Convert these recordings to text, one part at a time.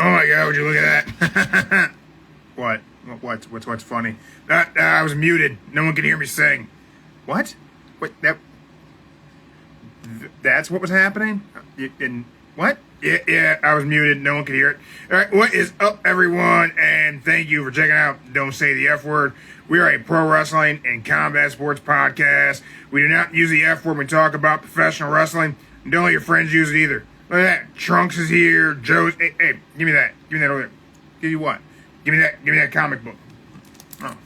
Oh my God, would you look at that? What? What's funny? I was muted. No one could hear me sing. What? Wait, that's what was happening? And what? Yeah, I was muted. No one could hear it. All right, what is up, everyone? And thank you for checking out Don't Say the F Word. We are a pro wrestling and combat sports podcast. We do not use the F word when we talk about professional wrestling. And don't let your friends use it either. Look at that. Trunks is here. Joe's. Hey, give me that. Give me that over there. Give you what? Give me that comic book. Oh.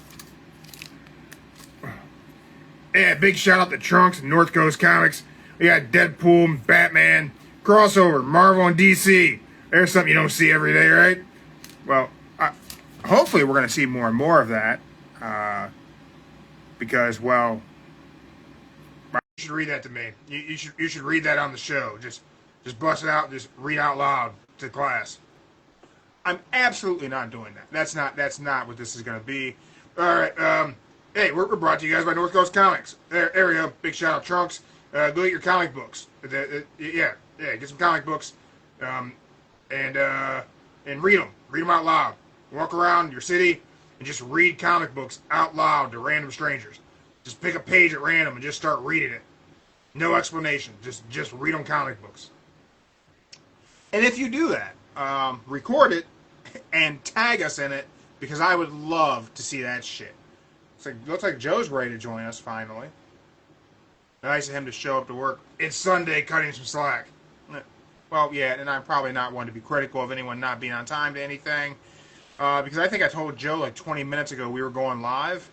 Yeah, big shout out to Trunks and North Coast Comics. We got Deadpool, Batman, crossover, Marvel and DC. There's something you don't see every day, right? Well, hopefully we're going to see more and more of that. Because, well, you should read that to me. You should read that on the show. Just bust it out and just read out loud to class. I'm absolutely not doing that. That's not what this is going to be. All right. Hey, we're brought to you guys by North Coast Comics. There we go. Big shout out, Trunks. Go get your comic books. Yeah. Get some comic books, and read them. Read them out loud. Walk around your city and just read comic books out loud to random strangers. Just pick a page at random and just start reading it. No explanation. Just read them comic books. And if you do that, record it and tag us in it, because I would love to see that shit. Looks like Joe's ready to join us finally. Nice of him to show up to work. It's Sunday, cutting some slack. Well, yeah, and I'm probably not one to be critical of anyone not being on time to anything, because I think I told Joe like 20 minutes ago we were going live,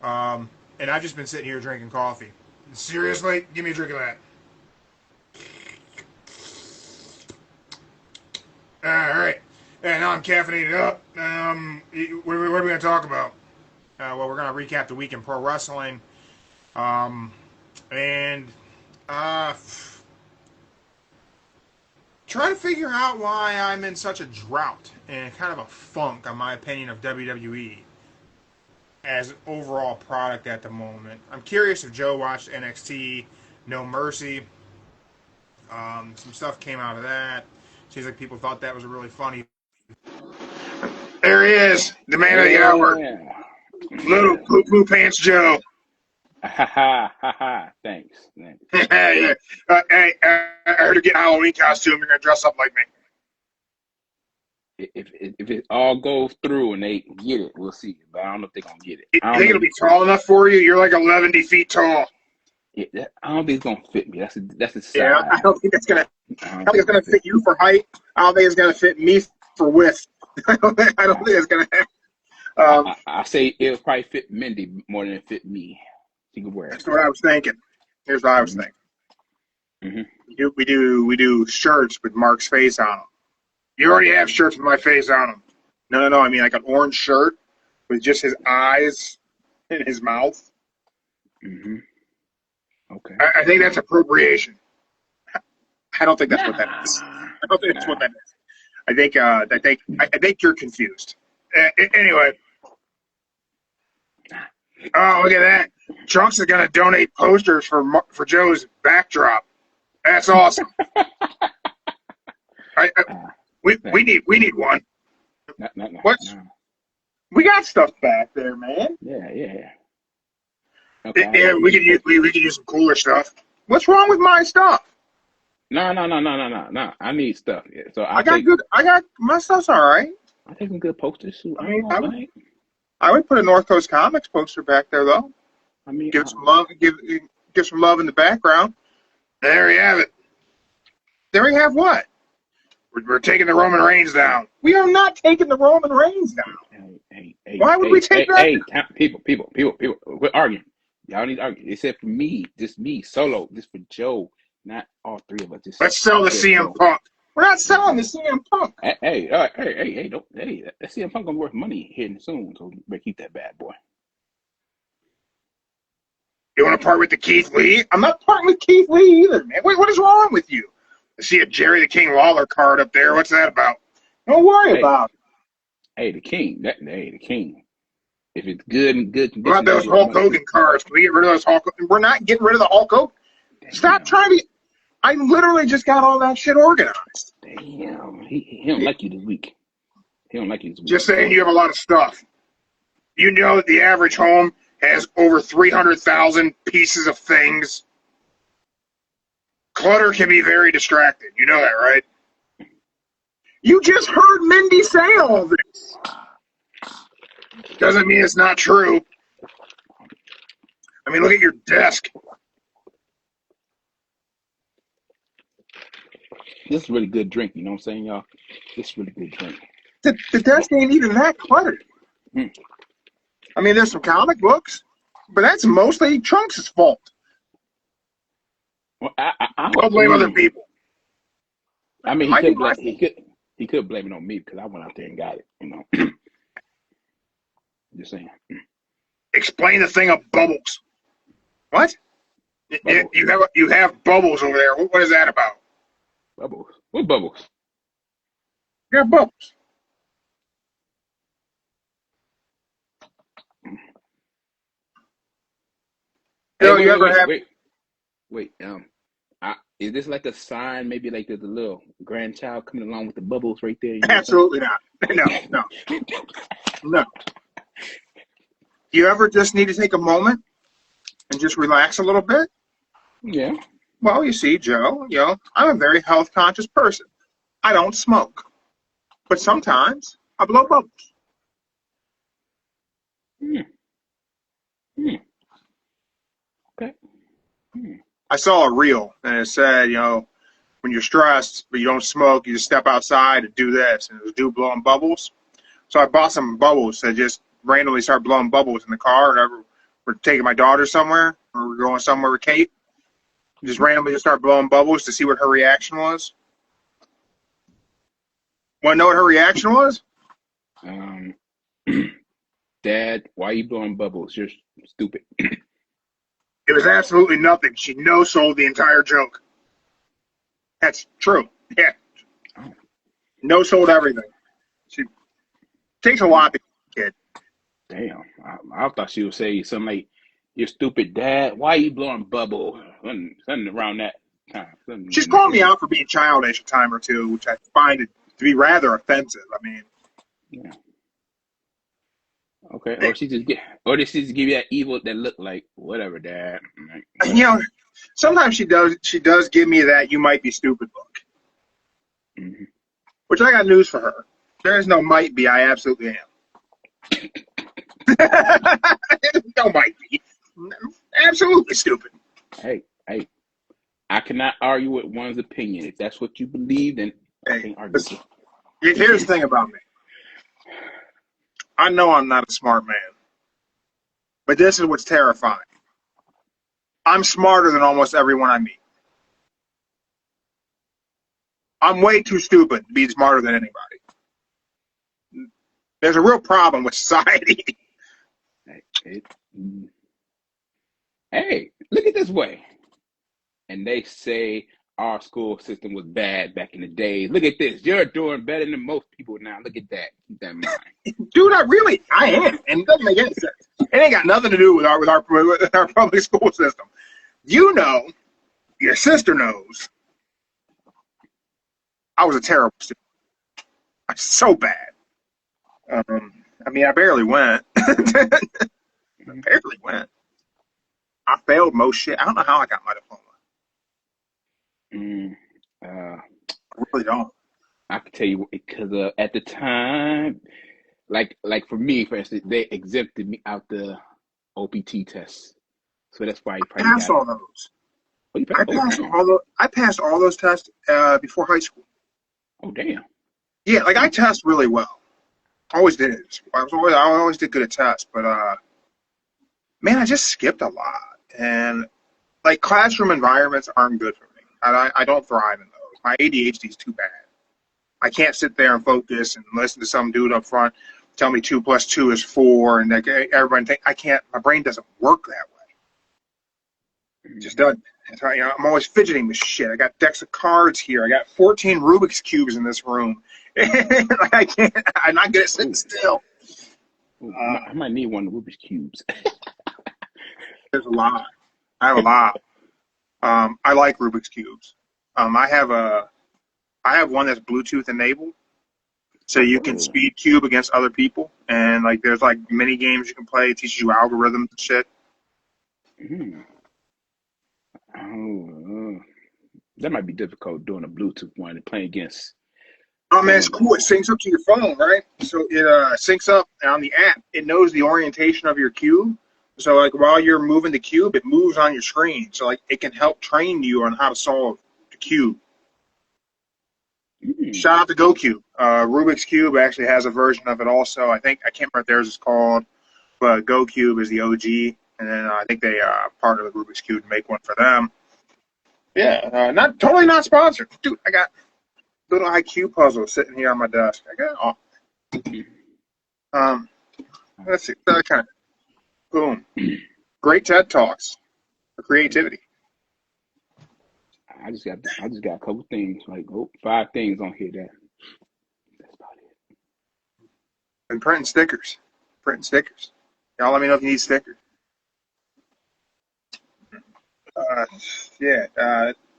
and I've just been sitting here drinking coffee. Seriously? Give me a drink of that. All right. And now I'm caffeinated up. What are we going to talk about? Well, we're going to recap the week in pro wrestling. Trying to figure out why I'm in such a drought and kind of a funk, on my opinion, of WWE as an overall product at the moment. I'm curious if Joe watched NXT No Mercy. Some stuff came out of that. Seems like people thought that was a really funny. There he is, the man of the hour. Little poo pants Joe. Thanks. Hey, I heard you get a Halloween costume. You're gonna dress up like me. If it all goes through and they get it, we'll see. But I don't know if they're gonna get it. You think it'll be tall enough for you? You're like 11 feet tall. Yeah, I don't think it's gonna fit me. That's the size. Yeah, I don't think it's gonna. I don't think it's gonna fit you for height. I don't think it's gonna fit me for width. I don't think it's gonna happen. I say it'll probably fit Mindy more than it fit me. She could wear it. That's what I was thinking. Here's what I was thinking. Mm-hmm. We do shirts with Mark's face on them. You already have shirts with my face on them. No. I mean like an orange shirt with just his eyes and his mouth. Mm-hmm. Okay. I think that's appropriation. I don't think that's what that is. I don't think that's what that is. I think you're confused. Anyway. Oh, look at that. Trunks is going to donate posters for Joe's backdrop. That's awesome. We need one. What? No. We got stuff back there, man. Yeah. Okay. Yeah, we could use some cooler stuff. What's wrong with my stuff? No. I need stuff. Yeah. So I got my stuff's all right. I take some good posters too. I would put a North Coast Comics poster back there though. I mean, give some love. Give some love in the background. There you have it. There we have what? We're taking the Roman Reigns down. We are not taking the Roman Reigns down. Hey, why would we take that? Hey, people, we're arguing. Y'all need to argue. Except for me, just me, solo, just for Joe, not all three of us. Let's sell the CM Punk. We're not selling the CM Punk. Hey, that CM Punk gonna be worth money here soon, so we better keep that bad boy. You want to part with the Keith Lee? I'm not parting with Keith Lee either, man. What is wrong with you? I see a Jerry the King Lawler card up there. What's that about? Don't worry about it. Hey, the King. The King. If it's good and good condition. What about those Hulk Hogan cards? Can we get rid of those Hulk Hogan? We're not getting rid of the Hulk Hogan. Stop trying to. I literally just got all that shit organized. Damn. He don't like you this week. He don't like his Just saying, you have a lot of stuff. You know that the average home has over 300,000 pieces of things. Clutter can be very distracting. You know that, right? You just heard Mindy say all this. Doesn't mean it's not true. I mean, look at your desk. This is really good drink, you know what I'm saying, y'all? This is really good drink. The desk ain't even that cluttered. I mean, there's some comic books, but that's mostly Trunks' fault. Well, I Don't blame other people. I mean, he could blame it on me because I went out there and got it, you know. Just saying. Explain the thing of bubbles. What? Bubbles. You have bubbles over there. What is that about? Bubbles. What bubbles? You got bubbles. Hey, wait. Is this like a sign? Maybe like there's a little grandchild coming along with the bubbles right there. You know Absolutely not. No. You ever just need to take a moment and just relax a little bit? Yeah. Well, you see, Joe, I'm a very health conscious person. I don't smoke, but sometimes I blow bubbles. Okay. I saw a reel and it said, when you're stressed but you don't smoke, you just step outside and do this, and it was a dude blowing bubbles. So I bought some bubbles that just randomly start blowing bubbles in the car whenever we're taking my daughter somewhere or we're going somewhere with Kate. Just randomly just start blowing bubbles to see what her reaction was. Want to know what her reaction was? Dad, why are you blowing bubbles? You're stupid. It was absolutely nothing. She no-sold the entire joke. That's true. Yeah. No-sold everything. She takes a lot to kid. Damn. I thought she would say something like, "You're stupid, Dad. Why are you blowing bubbles?" Something around that time. She's called me out for being childish a time or two, which I find it to be rather offensive. I mean, yeah. Okay. Or did she just give you that evil that look like whatever, Dad? Sometimes she does give me that you might be stupid look. Mm-hmm. Which I got news for her. There is no might be. I absolutely am. No might be. Absolutely stupid. Hey. I cannot argue with one's opinion. If that's what you believe, then I can't argue with you. Here's the thing about me. I know I'm not a smart man. But this is what's terrifying. I'm smarter than almost everyone I meet. I'm way too stupid to be smarter than anybody. There's a real problem with society. Hey, look at this way. And they say our school system was bad back in the day. Look at this. You're doing better than most people now. Look at that. Keep that in mind. Dude, I am. And it doesn't make any sense. It ain't got nothing to do with our public school system. You know, your sister knows, I was a terrible student. I was so bad. I barely went. I failed most shit. I don't know how I got my diploma. I really don't. I can tell you because at the time, like for me, for instance, they exempted me out the OPT tests, so that's why I passed all those. I passed all those tests before high school. Oh damn! Yeah, like I test really well. Always did. I always did good at tests, but man, I just skipped a lot, and like classroom environments aren't good for me. I don't thrive in those. My ADHD is too bad. I can't sit there and focus and listen to some dude up front tell me 2 + 2 is 4, and everybody think I can't. My brain doesn't work that way. It just doesn't. I'm always fidgeting with shit. I got decks of cards here. I got 14 Rubik's cubes in this room. I can't. I'm not good at sitting still. I might need one of the Rubik's cubes. There's a lot. I have a lot. I like Rubik's cubes. I have one that's Bluetooth enabled, So you can speed cube against other people, and like there's like mini games you can play. It teaches you algorithms and shit. Mm. Oh, that might be difficult doing a Bluetooth one and playing against. Oh man, it's cool. It syncs up to your phone, right? So it syncs up on the app. It knows the orientation of your cube. So like while you're moving the cube, it moves on your screen. So like it can help train you on how to solve the cube. Shout out to GoCube. Rubik's Cube actually has a version of it also. I can't remember what theirs is called, but GoCube is the OG, and then I think they partnered with Rubik's Cube to make one for them. Yeah, not sponsored, dude. I got little IQ puzzles sitting here on my desk. I got let's see, that kind of boom. Great TED Talks for creativity. I just got a couple things, like 5 things on here that's about it. And printing stickers. Y'all let me know if you need stickers.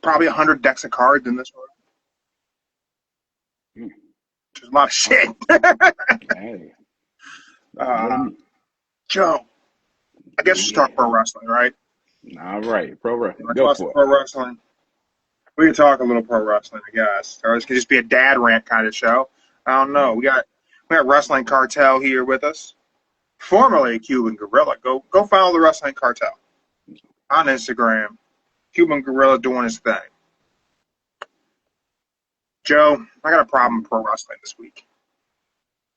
Probably 100 decks of cards in this one. There's a lot of shit. Hey. Joe, I guess we'll start pro wrestling, right? All right, pro wrestling. Let's Go talk for it. pro wrestling. We can talk a little pro wrestling, I guess. Or this could just be a dad rant kind of show. I don't know. We got Wrestling Cartel here with us. Formerly Cuban Gorilla. Go follow the Wrestling Cartel on Instagram. Cuban Gorilla doing his thing. Joe, I got a problem with pro wrestling this week.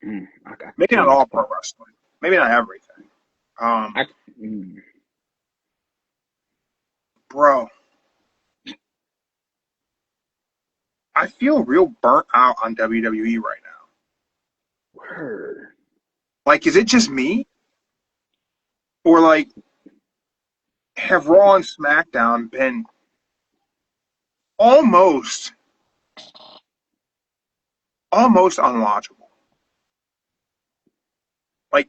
Maybe not all pro wrestling. Maybe not everything. Bro, I feel real burnt out on WWE right now. Word. Like, is it just me? Or, like, have Raw and SmackDown been almost unwatchable? Like,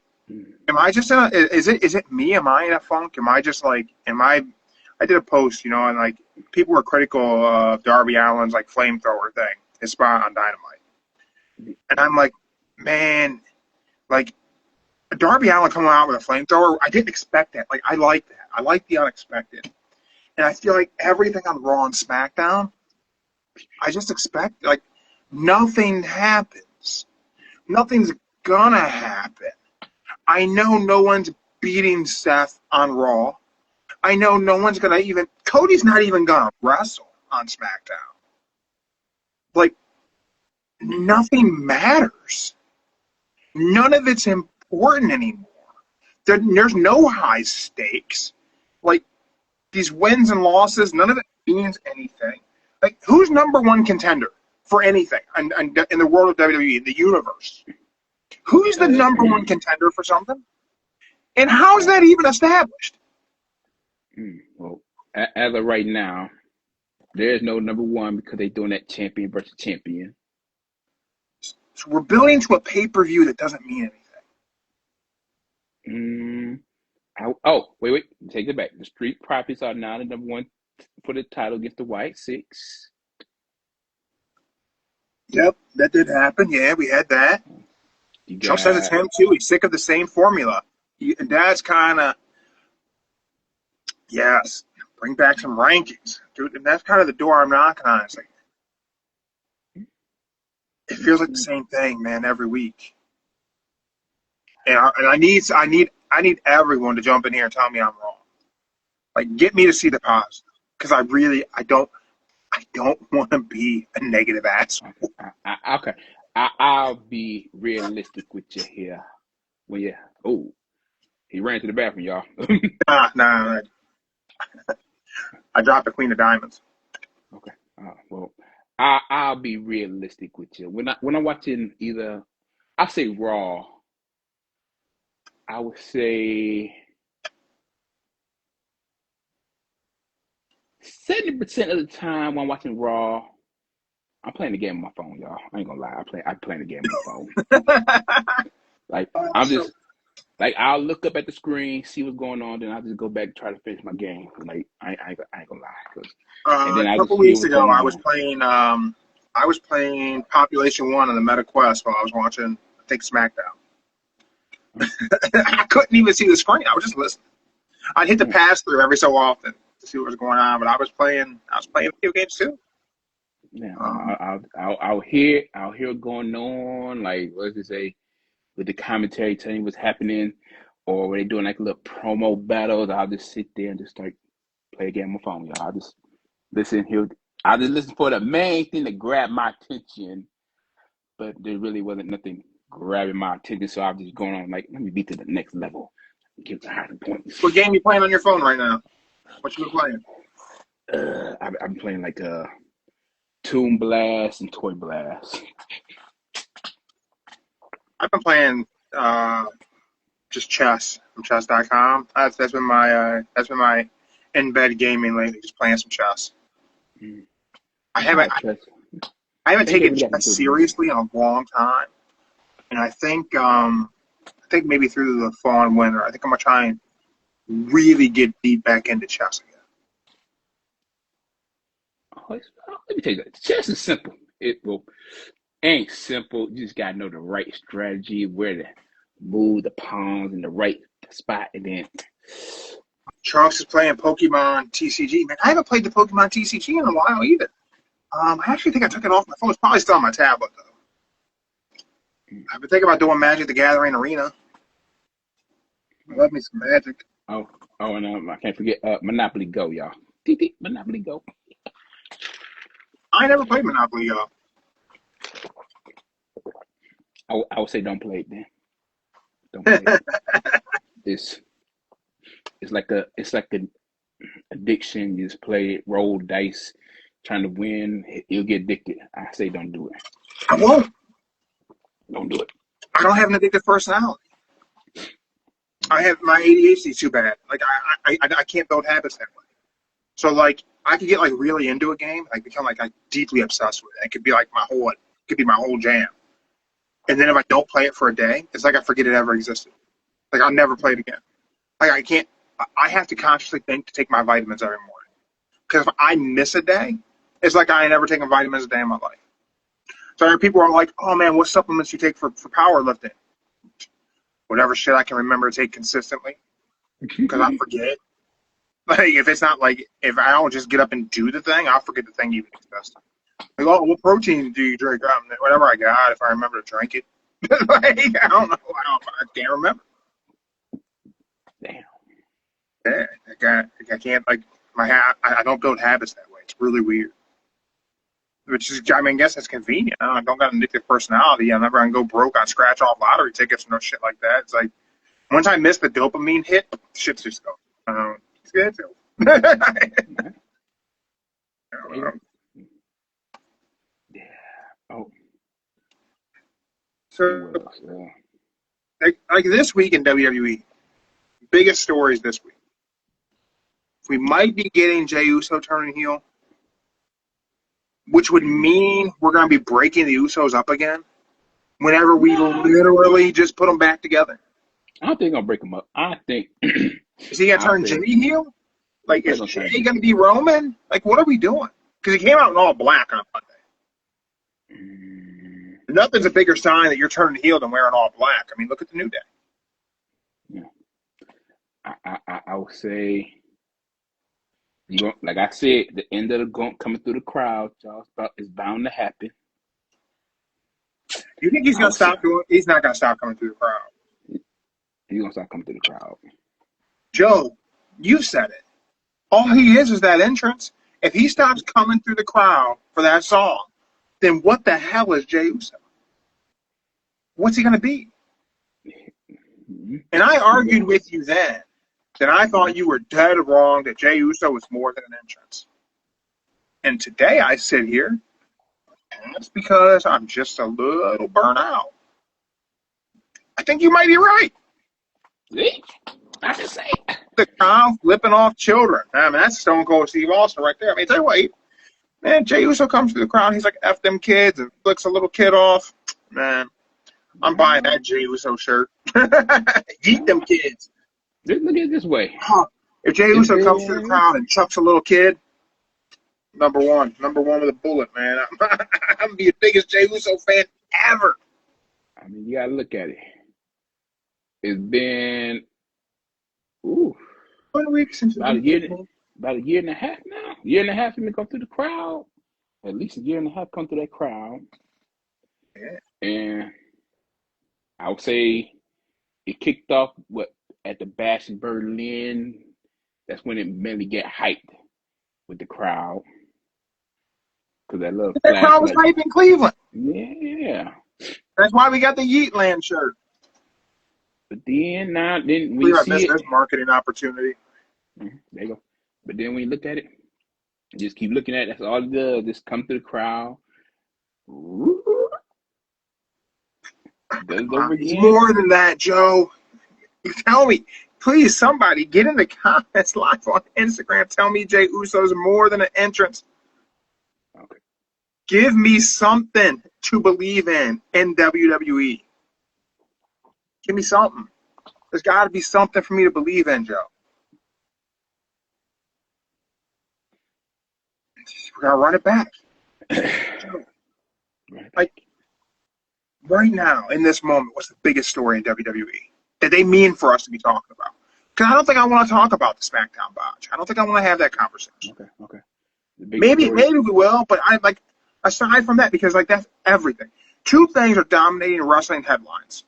am I just is it me? Am I in a funk? Am I just like, I did a post, and like people were critical of Darby Allin's like flamethrower thing, his spot on Dynamite. And I'm like, man, like Darby Allin coming out with a flamethrower, I didn't expect that. Like, I like that. I like the unexpected. And I feel like everything on Raw and SmackDown, I just expect, like, nothing happens. Nothing's gonna happen. I know no one's beating Seth on Raw. I know no one's gonna Cody's not even gonna wrestle on SmackDown. Like, nothing matters. None of it's important anymore. There's no high stakes. Like, these wins and losses, none of it means anything. Like, who's number one contender for anything in the world of WWE, in the universe? Who's the number one contender for something? And how is that even established? Well, as of right now, there's no number one because they're doing that champion versus champion. So we're building to a pay-per-view that doesn't mean anything. Wait. Take it back. The Street Profits are now the number one for the title against the White Six. Yep, that did happen. Yeah, we had that. Joe says it's him too. He's sick of the same formula. And that's kind of, yes, bring back some rankings, dude. And that's kind of the door I'm knocking on. It's like, it feels like the same thing, man, every week. And I need everyone to jump in here and tell me I'm wrong. Like, get me to see the positive, because I don't want to be a negative asshole. Okay. I'll be realistic with you here. He ran to the bathroom, y'all. Nah. I dropped the Queen of Diamonds. Okay. Well, I'll be realistic with you. When I'm watching I say Raw, I would say 70% of the time when I'm watching Raw, I'm playing the game on my phone, y'all. I ain't gonna lie. I'm playing the game on my phone. Like, I'll look up at the screen, see what's going on, then I'll just go back and try to finish my game. Like, I ain't gonna lie. A couple weeks ago, I was playing I was playing Population 1 on the Meta Quest while I was watching, I think, SmackDown. I couldn't even see the screen. I was just listening. I'd hit the pass-through every so often to see what was going on, but I was playing video games too. Yeah, I'll hear going on, like what does it say, with the commentary telling you what's happening, or when they doing like little promo battles. I'll just sit there and just start play a game on my phone, y'all. I'll just listen here. I just listen for the main thing that grabbed my attention, but there really wasn't nothing grabbing my attention, so I'm just going on like, let me be to the next level. Give the higher points. What game you playing on your phone right now? What you been playing? I'm playing like Toon Blast and Toy Blast. I've been playing just chess from chess.com. That's been my in-bed gaming lately, just playing some chess. I haven't taken chess seriously in a long time, and I think maybe through the fall and winter, I think I'm gonna try and really get deep back into chess again. Let me tell you that chess is simple. It ain't simple. You just gotta know the right strategy, where to move the pawns in the right spot, and then. Charles is playing Pokemon TCG. Man, I haven't played the Pokemon TCG in a while either. I actually think I took it off my phone. It's probably still on my tablet though. I've been thinking about doing Magic the Gathering Arena. I love me some Magic. Oh, and I can't forget Monopoly Go, y'all. Monopoly Go. I never played Monopoly Go. I would say don't play it then. Don't play it. It's like an addiction. You just play it, roll dice, trying to win. You'll get addicted. I say don't do it. I won't. Don't do it. I don't have an addictive personality. I have my ADHD too bad. Like I can't build habits that way. So like I could get like really into a game, like become like deeply obsessed with it. It could be like my whole jam. And then if I don't play it for a day, it's like I forget it ever existed. Like I'll never play it again. Like I can't. I have to consciously think to take my vitamins every morning. Because if I miss a day, it's like I ain't never taken vitamins a day in my life. So people are like, "Oh man, what supplements you take for powerlifting?" Whatever shit I can remember to take consistently, because I forget. Like if it's not like if I don't just get up and do the thing, I'll forget the thing even exists. Like, oh, what protein do you drink? Whatever I got, if I remember to drink it. Like, I don't know. I can't remember. Damn. Yeah, I can't like I don't build habits that way. It's really weird. Which is, I mean, I guess that's convenient. I don't got an addictive personality. I'm never gonna go broke on scratch off lottery tickets and no shit like that. It's like once I miss the dopamine hit, shit's just go. It's good too. Yeah. Oh. So, like this week in WWE, biggest stories this week. We might be getting Jey Uso turning heel, which would mean we're going to be breaking the Usos up again whenever we literally just put them back together. I don't think I'm going to break them up. I think... Is he going to turn Jey heel? Like, is Jey going to be Roman? Like, what are we doing? Because he came out in all black on Monday. Nothing's a bigger sign that you're turning heel than wearing all black. I mean, look at the New Day. Yeah. I would say... like I said, the end of the gaunt coming through the crowd, y'all, is bound to happen. You think he's going to stop doing? He's not going to stop coming through the crowd. He's going to stop coming through the crowd. Joe, you said it. All he is that entrance. If he stops coming through the crowd for that song, then what the hell is Jey Uso? What's he going to be? And I argued with you then that I thought you were dead wrong, that Jey Uso was more than an entrance. And today I sit here, and that's because I'm just a little burnt out. I think you might be right. See? I just say. The crowd flipping off children. I mean, that's Stone Cold Steve Austin right there. I mean, tell you what, man, Jey Uso comes to the crowd, he's like, F them kids, and flicks a little kid off. Man, I'm buying that Jey Uso shirt. Eat them kids. Look at it this way. If Jey Uso comes to the crowd and chucks a little kid, number one with a bullet, man. I'm gonna be the biggest Jey Uso fan ever. I mean, you gotta look at it. It's been 1 week since about a year and a half now. Year and a half to come through the crowd. At least a year and a half come through that crowd. Yeah. And I would say it kicked off at the Bash in Berlin. That's when it mainly get hyped with the crowd. Because that little that crowd was hype in Cleveland. Yeah. That's why we got the Yeetland shirt. But then we see this marketing opportunity. There you go. But then when you look at it, you just keep looking at it. That's all it does. Just come to the crowd. Does it over again. More than that, Joe. Tell me, please, somebody get in the comments live on Instagram. Tell me Jey Uso's more than an entrance. Okay. Give me something to believe in WWE. Give me something. There's got to be something for me to believe in, Joe. We got to run it back. Like, right now, in this moment, what's the biggest story in WWE that they mean for us to be talking about? Because I don't think I want to talk about the SmackDown botch. I don't think I want to have that conversation. Okay. Maybe we will, but I like aside from that, because like that's everything. Two things are dominating wrestling headlines.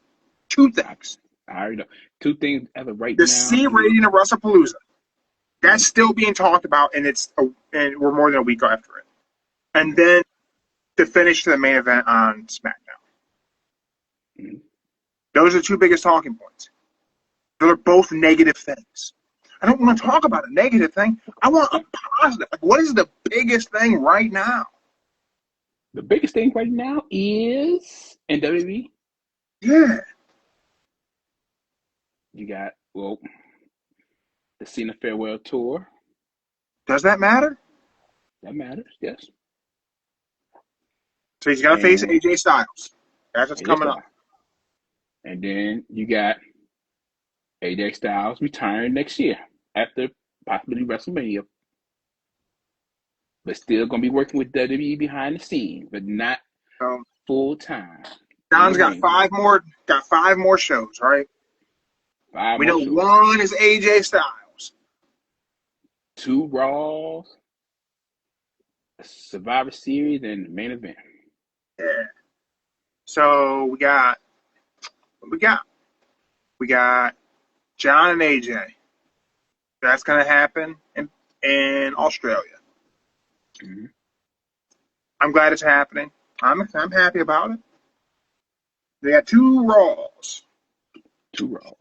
Two things. I already know. Two things ever right the now. The C rating of Wrestlepalooza. That's still being talked about, and and we're more than a week after it. And then to finish the main event on SmackDown. Mm-hmm. Those are the two biggest talking points. They're both negative things. I don't want to talk about a negative thing. I want a positive. Like, what is the biggest thing right now? The biggest thing right now is in WWE. Yeah. You got, the Cena Farewell Tour. Does that matter? That matters, yes. So he's got to face AJ Styles. That's what's coming up. And then you got AJ Styles retiring next year after possibly WrestleMania. But still going to be working with WWE behind the scenes, but not full time. John's got five more shows, right? We know shows. One is AJ Styles. 2 Raws, a Survivor Series, and the main event. Yeah. So we got John and AJ. That's gonna happen in Australia. Mm-hmm. I'm glad it's happening. I'm happy about it. They got 2 Raws. 2 Raws.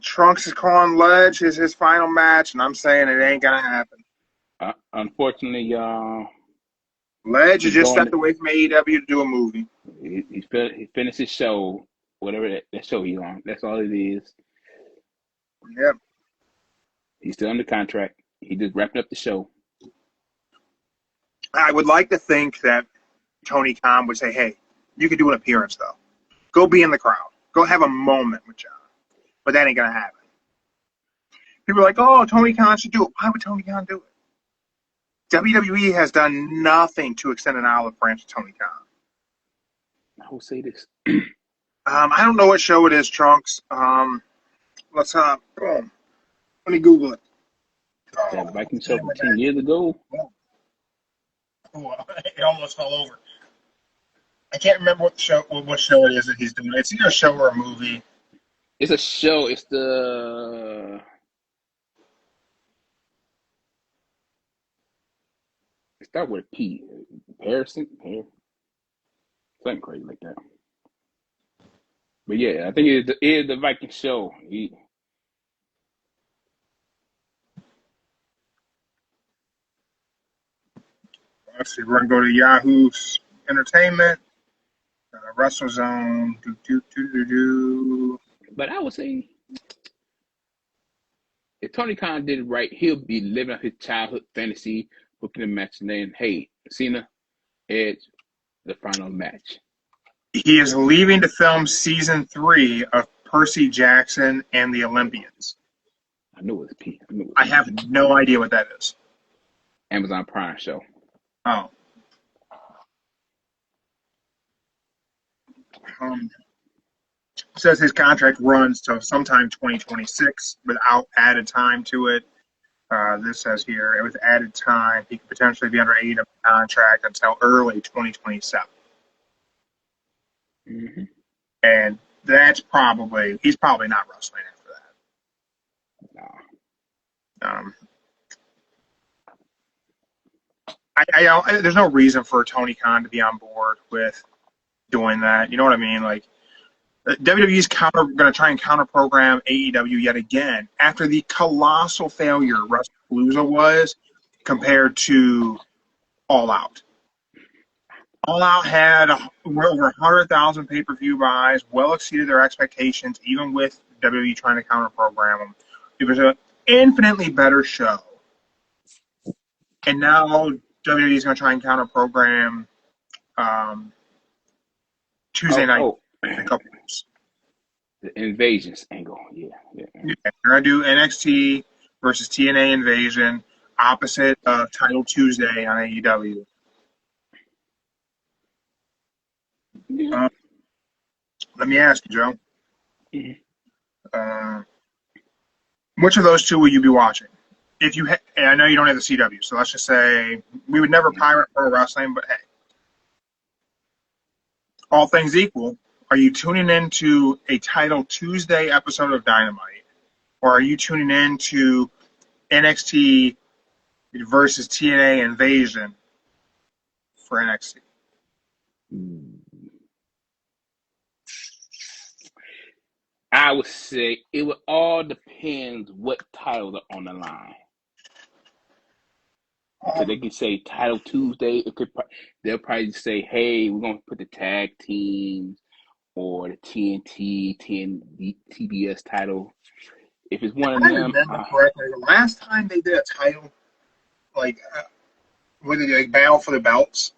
Trunks is calling Ledge his final match, and I'm saying it ain't gonna happen. Unfortunately, Ledge has just stepped away from AEW to do a movie. He finished his show, whatever that show he's on. That's all it is. Yep. He's still under contract. He just wrapped up the show. I would like to think that Tony Khan would say, hey, you could do an appearance, though. Go be in the crowd. Go have a moment with John. But that ain't going to happen. People are like, oh, Tony Khan should do it. Why would Tony Khan do it? WWE has done nothing to extend an olive branch to Tony Khan. I will say this. I don't know what show it is, Trunks. Let's boom. Let me Google it. That Viking show from 10 years ago. Oh, it almost fell over. I can't remember what show it is that he's doing. It's either a show or a movie. It's a show. It's the. It starts with a P. Harrison? Something crazy like that. But yeah, I think it is the Viking show. Let's see. We're going to go to Yahoo Entertainment. WrestleZone. But I would say if Tony Khan did it right, he'll be living up his childhood fantasy, booking a match, and then, hey, Cena, Edge, the final match. He is leaving to film season 3 of Percy Jackson and the Olympians. I knew it was P. I have no idea what that is. Amazon Prime show. Oh. Says his contract runs till sometime 2026 without added time to it. This says here, with added time, he could potentially be under AEW contract until early 2027. Mm-hmm. And he's probably not wrestling after that. No. There's no reason for Tony Khan to be on board with doing that. You know what I mean? Like, WWE's going to try and counter-program AEW yet again after the colossal failure Wrestlepalooza was compared to All Out. All Out had over 100,000 pay-per-view buys, well exceeded their expectations, even with WWE trying to counter-program them. It was an infinitely better show. And now WWE is going to try and counter-program Tuesday night in a couple weeks. The Invasions angle, yeah. They're going to do NXT versus TNA Invasion, opposite of Title Tuesday on AEW. Yeah. Let me ask you, Joe. Mm-hmm. Which of those two will you be watching? If you, and I know you don't have the CW, so let's just say we would never pirate pro wrestling, but hey, all things equal, are you tuning into a Title Tuesday episode of Dynamite, or are you tuning into NXT versus TNA Invasion for NXT? I would say it would all depend what titles are on the line. So they can say Title Tuesday. They'll probably say, "Hey, we're gonna put the tag teams or the TNT, TBS title." If it's one of them, correctly, the last time they did a title, when they battle for the belts,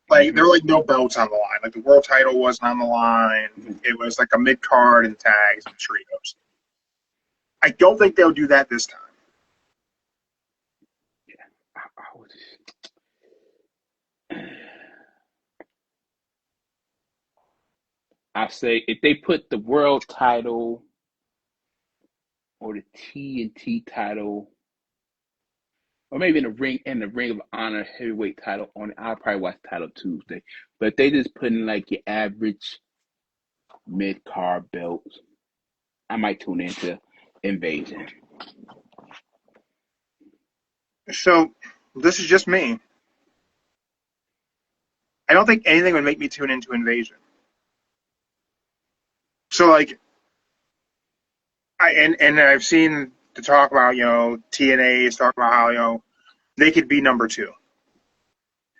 there were no belts on the line. Like the world title wasn't on the line. It was like a mid card and tags and trios. I don't think they'll do that this time. I say if they put the world title or the TNT title, or maybe in the Ring of Honor heavyweight title on it, I'll probably watch Title Tuesday. But if they just put in like your average mid card belts, I might tune into Invasion. So this is just me. I don't think anything would make me tune into Invasion. So I've seen the talk about, TNA is talking about how, they could be number 2.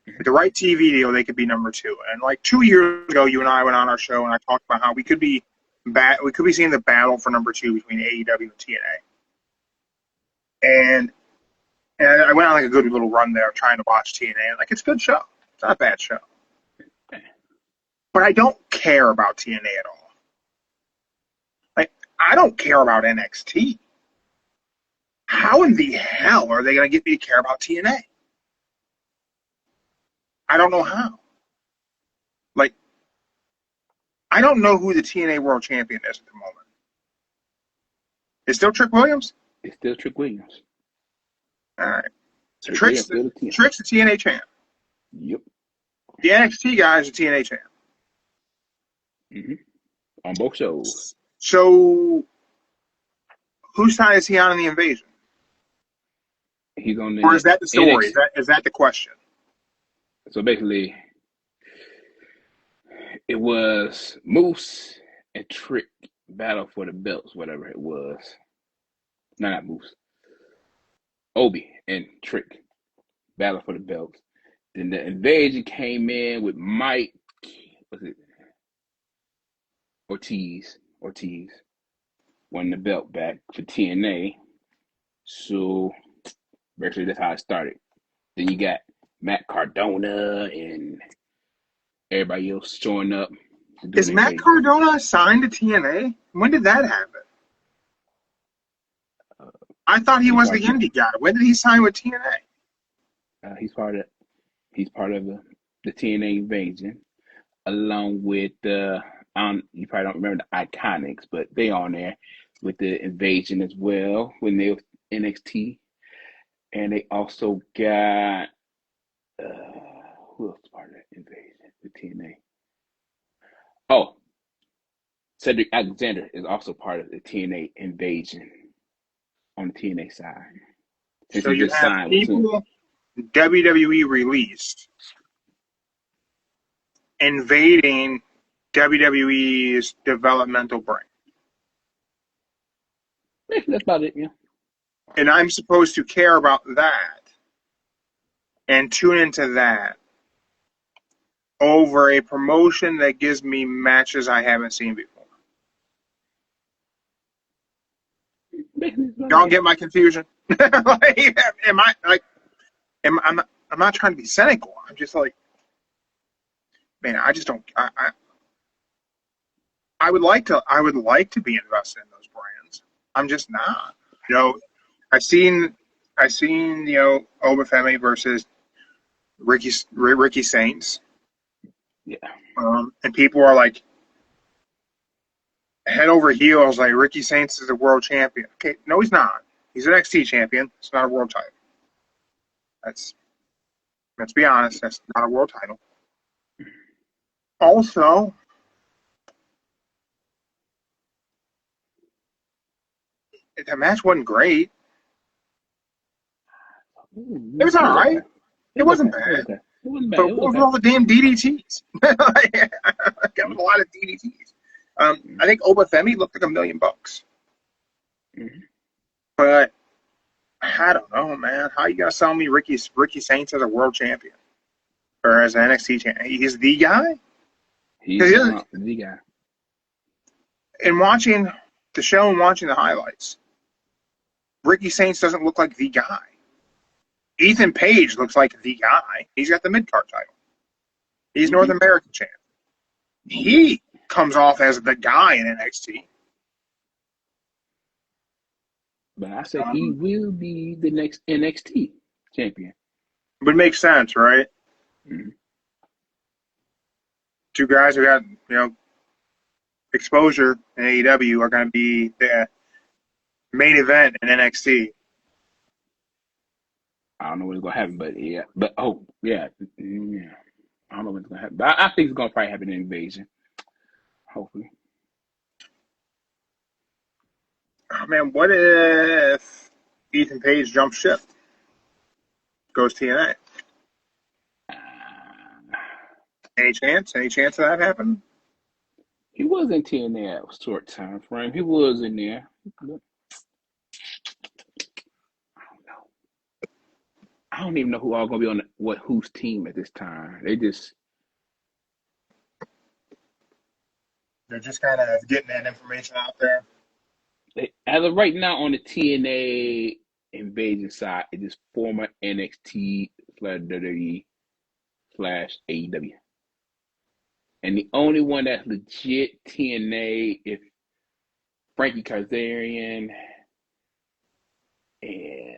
With the right TV deal, they could be number 2. And 2 years ago, you and I went on our show and I talked about how we could be seeing the battle for number 2 between AEW and TNA. And I went on a good little run there trying to watch TNA. And it's a good show. It's not a bad show. But I don't care about TNA at all. I don't care about NXT. How in the hell are they going to get me to care about TNA? I don't know how. I don't know who the TNA World Champion is at the moment. It's still Trick Williams? It's still Trick Williams. All right. So Trick's the TNA champ. Yep. The NXT guy is the TNA champ. Mm-hmm. On both shows. So, whose side is he on in the Invasion? He's on the. Or is that the story? Is that the question? So basically, it was Moose and Trick battle for the belts, whatever it was. No, not Moose. Obi and Trick battle for the belts. Then the Invasion came in with Mike. Was it Ortiz won the belt back for TNA. So basically that's how it started. Then you got Matt Cardona and everybody else showing up. Is Matt Cardona signed to TNA? When did that happen? I thought he was the indie guy. When did he sign with TNA? He's part of the TNA invasion, along with you probably don't remember the Iconics, but they on there with the invasion as well when they were NXT, and they also got who else is part of that invasion with TNA? Oh, Cedric Alexander is also part of the TNA invasion on the TNA side. Since So he you just have signed with people WWE released invading WWE's developmental brain. That's about it, yeah. And I'm supposed to care about that and tune into that over a promotion that gives me matches I haven't seen before. Y'all get my confusion? Like, I'm not trying to be cynical. I'm just like, man, I just don't. I would like to be invested in those brands. I'm just not. You know, I seen Obafemi versus Ricky Saints. Yeah. And people are like head over heels, like Ricky Saints is a world champion. Okay, no, he's not. He's an NXT champion. It's not a world title. Let's be honest. That's not a world title. Also, the match wasn't great. It was all right. It wasn't bad. But what were all the damn DDTs? That was a lot of DDTs. I think Obafemi looked like $1 million. Mm-hmm. But I don't know, man. How you gonna sell me Ricky Saints as a world champion or as an NXT champion? He's the guy. He's the guy. In watching the show and watching the highlights, Ricky Saints doesn't look like the guy. Ethan Page looks like the guy. He's got the mid-card title. He's North American champ. He comes off as the guy in NXT. But I said he will be the next NXT champion. Would make sense, right? Mm-hmm. Two guys who got, exposure in AEW are going to be the main event in NXT. I don't know what's gonna happen, but yeah. But I don't know what's gonna happen. But I think it's gonna probably happen in Invasion. Hopefully. Oh, man, what if Ethan Page jumps ship? Goes TNA? Any chance? Any chance of that happening? He was in TNA at a short time frame. He was in there. I don't even know who all gonna be on whose team at this time. They're just kind of getting that information out there. As of right now on the TNA invasion side, it is former NXT /WWE /AEW. And the only one that's legit TNA is Frankie Kazarian and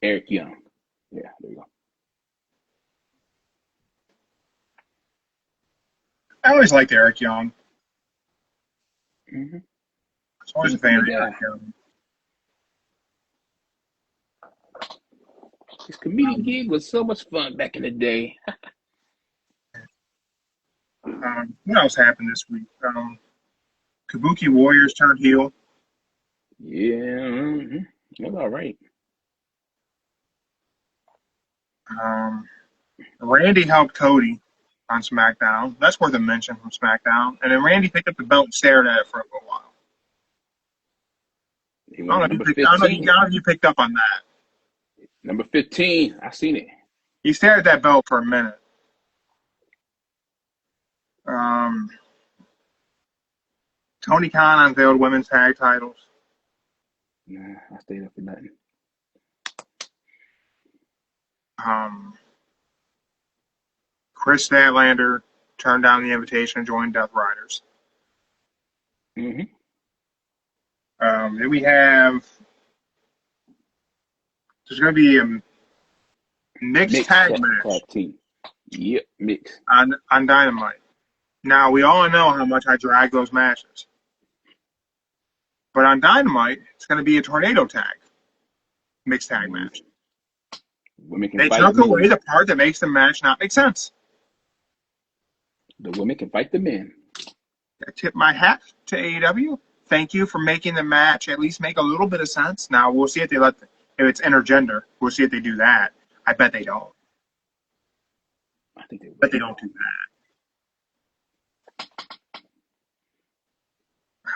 Eric Young. Yeah, there you go. I always liked Eric Young. Mm-hmm. I was always a fan of Eric Young. His comedic gig was so much fun back in the day. What else happened this week? Kabuki Warriors turned heel. Yeah, that's all right. Randy helped Cody on SmackDown. That's worth a mention from SmackDown. And then Randy picked up the belt and stared at it for a little while. I don't know if you picked up on that. Number 15, I seen it. He stared at that belt for a minute. Tony Khan unveiled women's tag titles. Nah, I stayed up for nothing. Kris Statlander turned down the invitation and joined Death Riders. Mm-hmm. Then we have there's going to be Mixed tag match tag team. Yep, mixed. on Dynamite. Now, we all know how much I drag those matches. But on Dynamite, it's going to be a tornado tag. Mixed tag match. Women can they fight took men. away the part that makes the match not make sense. The women can fight the men. I tip my hat to AEW. Thank you for making the match at least make a little bit of sense. Now, we'll see if they if it's intergender. We'll see if they do that. I bet they don't. I think they will. But they don't do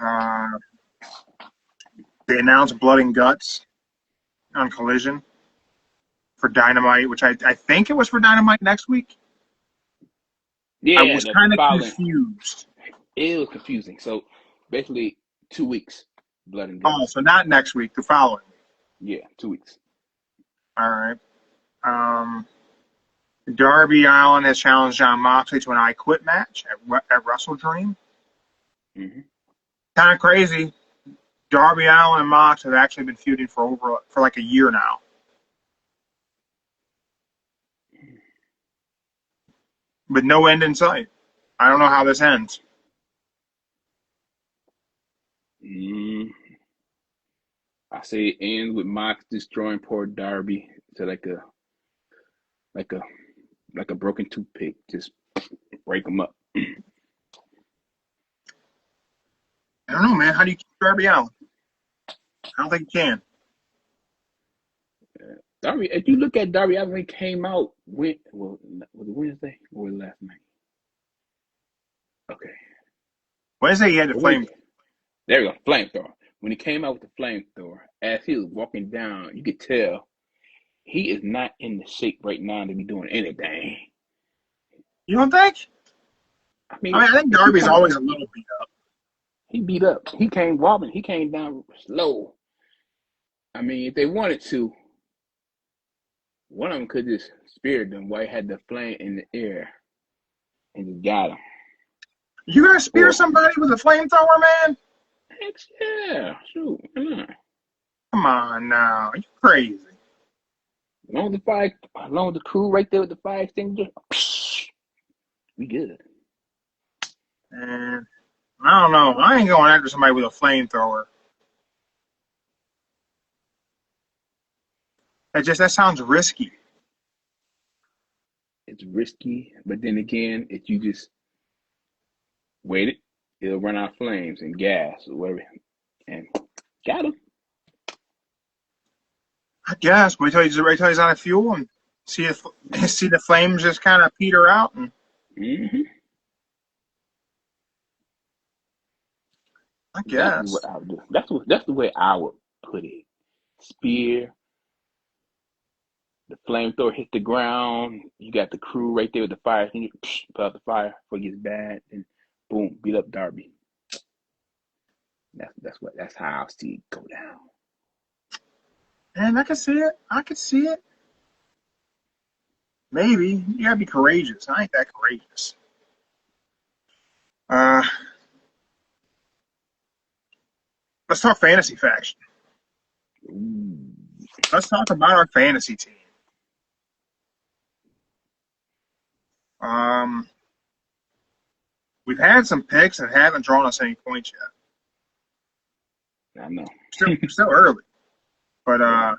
that. They announced Blood and Guts on Collision for Dynamite, which I think it was for Dynamite next week. Yeah, I was kind of confused. It was confusing. So basically, 2 weeks, Blood and Guts. Oh, so not next week, the following week. Yeah, 2 weeks. All right. Darby Allin has challenged Jon Moxley to an I Quit match at Wrestle Dream. Mm-hmm. Kind of crazy. Darby Allin and Mox have actually been feuding for like a year now. With no end in sight. I don't know how this ends. I say it ends with Mox destroying poor Darby to like a broken toothpick. Just break them up. I don't know, man. How do you keep Darby Allin? I don't think you can. Darby, if you look at Darby Allin when he came out, was it Wednesday or was it last night? Okay. Wednesday he had the flame. There we go, flamethrower. When he came out with the flamethrower, as he was walking down, you could tell he is not in the shape right now to be doing anything. You don't think? I mean, I think Darby's always a little beat up. He beat up. He came wobbling. He came down slow. I mean, if they wanted to, one of them could just speared them while he had the flame in the air and just got him. You gonna spear somebody with a flamethrower, man? Yeah, shoot. Come on now. You crazy. Along with the crew right there with the fire extinguisher, we good. And I don't know. I ain't going after somebody with a flamethrower. That sounds risky. It's risky, but then again, if you just wait it, it'll run out of flames and gas or whatever. And got him. I guess. Wait till he's out of fuel and see the flames just kind of peter out. And I guess. That's what I would do. That's the way I would put it. Spear. The flamethrower hit the ground. You got the crew right there with the fire. You put out the fire before it gets bad, and boom, beat up Darby. That's how I see it go down. And I can see it. Maybe you gotta be courageous. I ain't that courageous. Let's talk fantasy faction. Let's talk about our fantasy team. We've had some picks that haven't drawn us any points yet. I know. Still early. But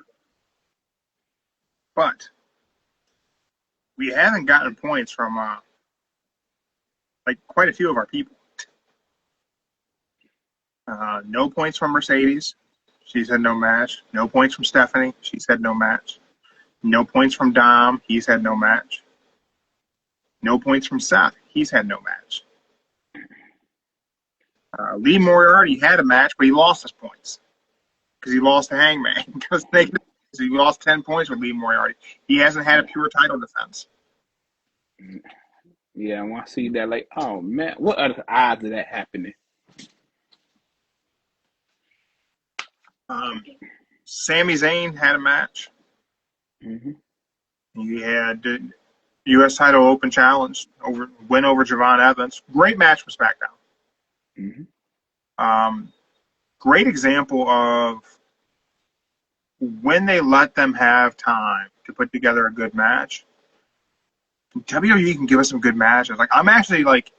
we haven't gotten points from like quite a few of our people. No points from Mercedes. She said no match. No points from Stephanie. She said no match. No points from Dom. He's had no match. No points from Seth. He's had no match. Lee Moriarty had a match, but he lost his points because he lost to Hangman. Because he lost 10 points with Lee Moriarty. He hasn't had a pure title defense. Yeah, I want to see that. Like, oh man, what are the odds of that happening? Sami Zayn had a match. Mm-hmm. He had U.S. title open challenge win over Javon Evans. Great match for SmackDown. Mm-hmm. Great example of when they let them have time to put together a good match, WWE can give us some good matches. Like, I'm actually, like,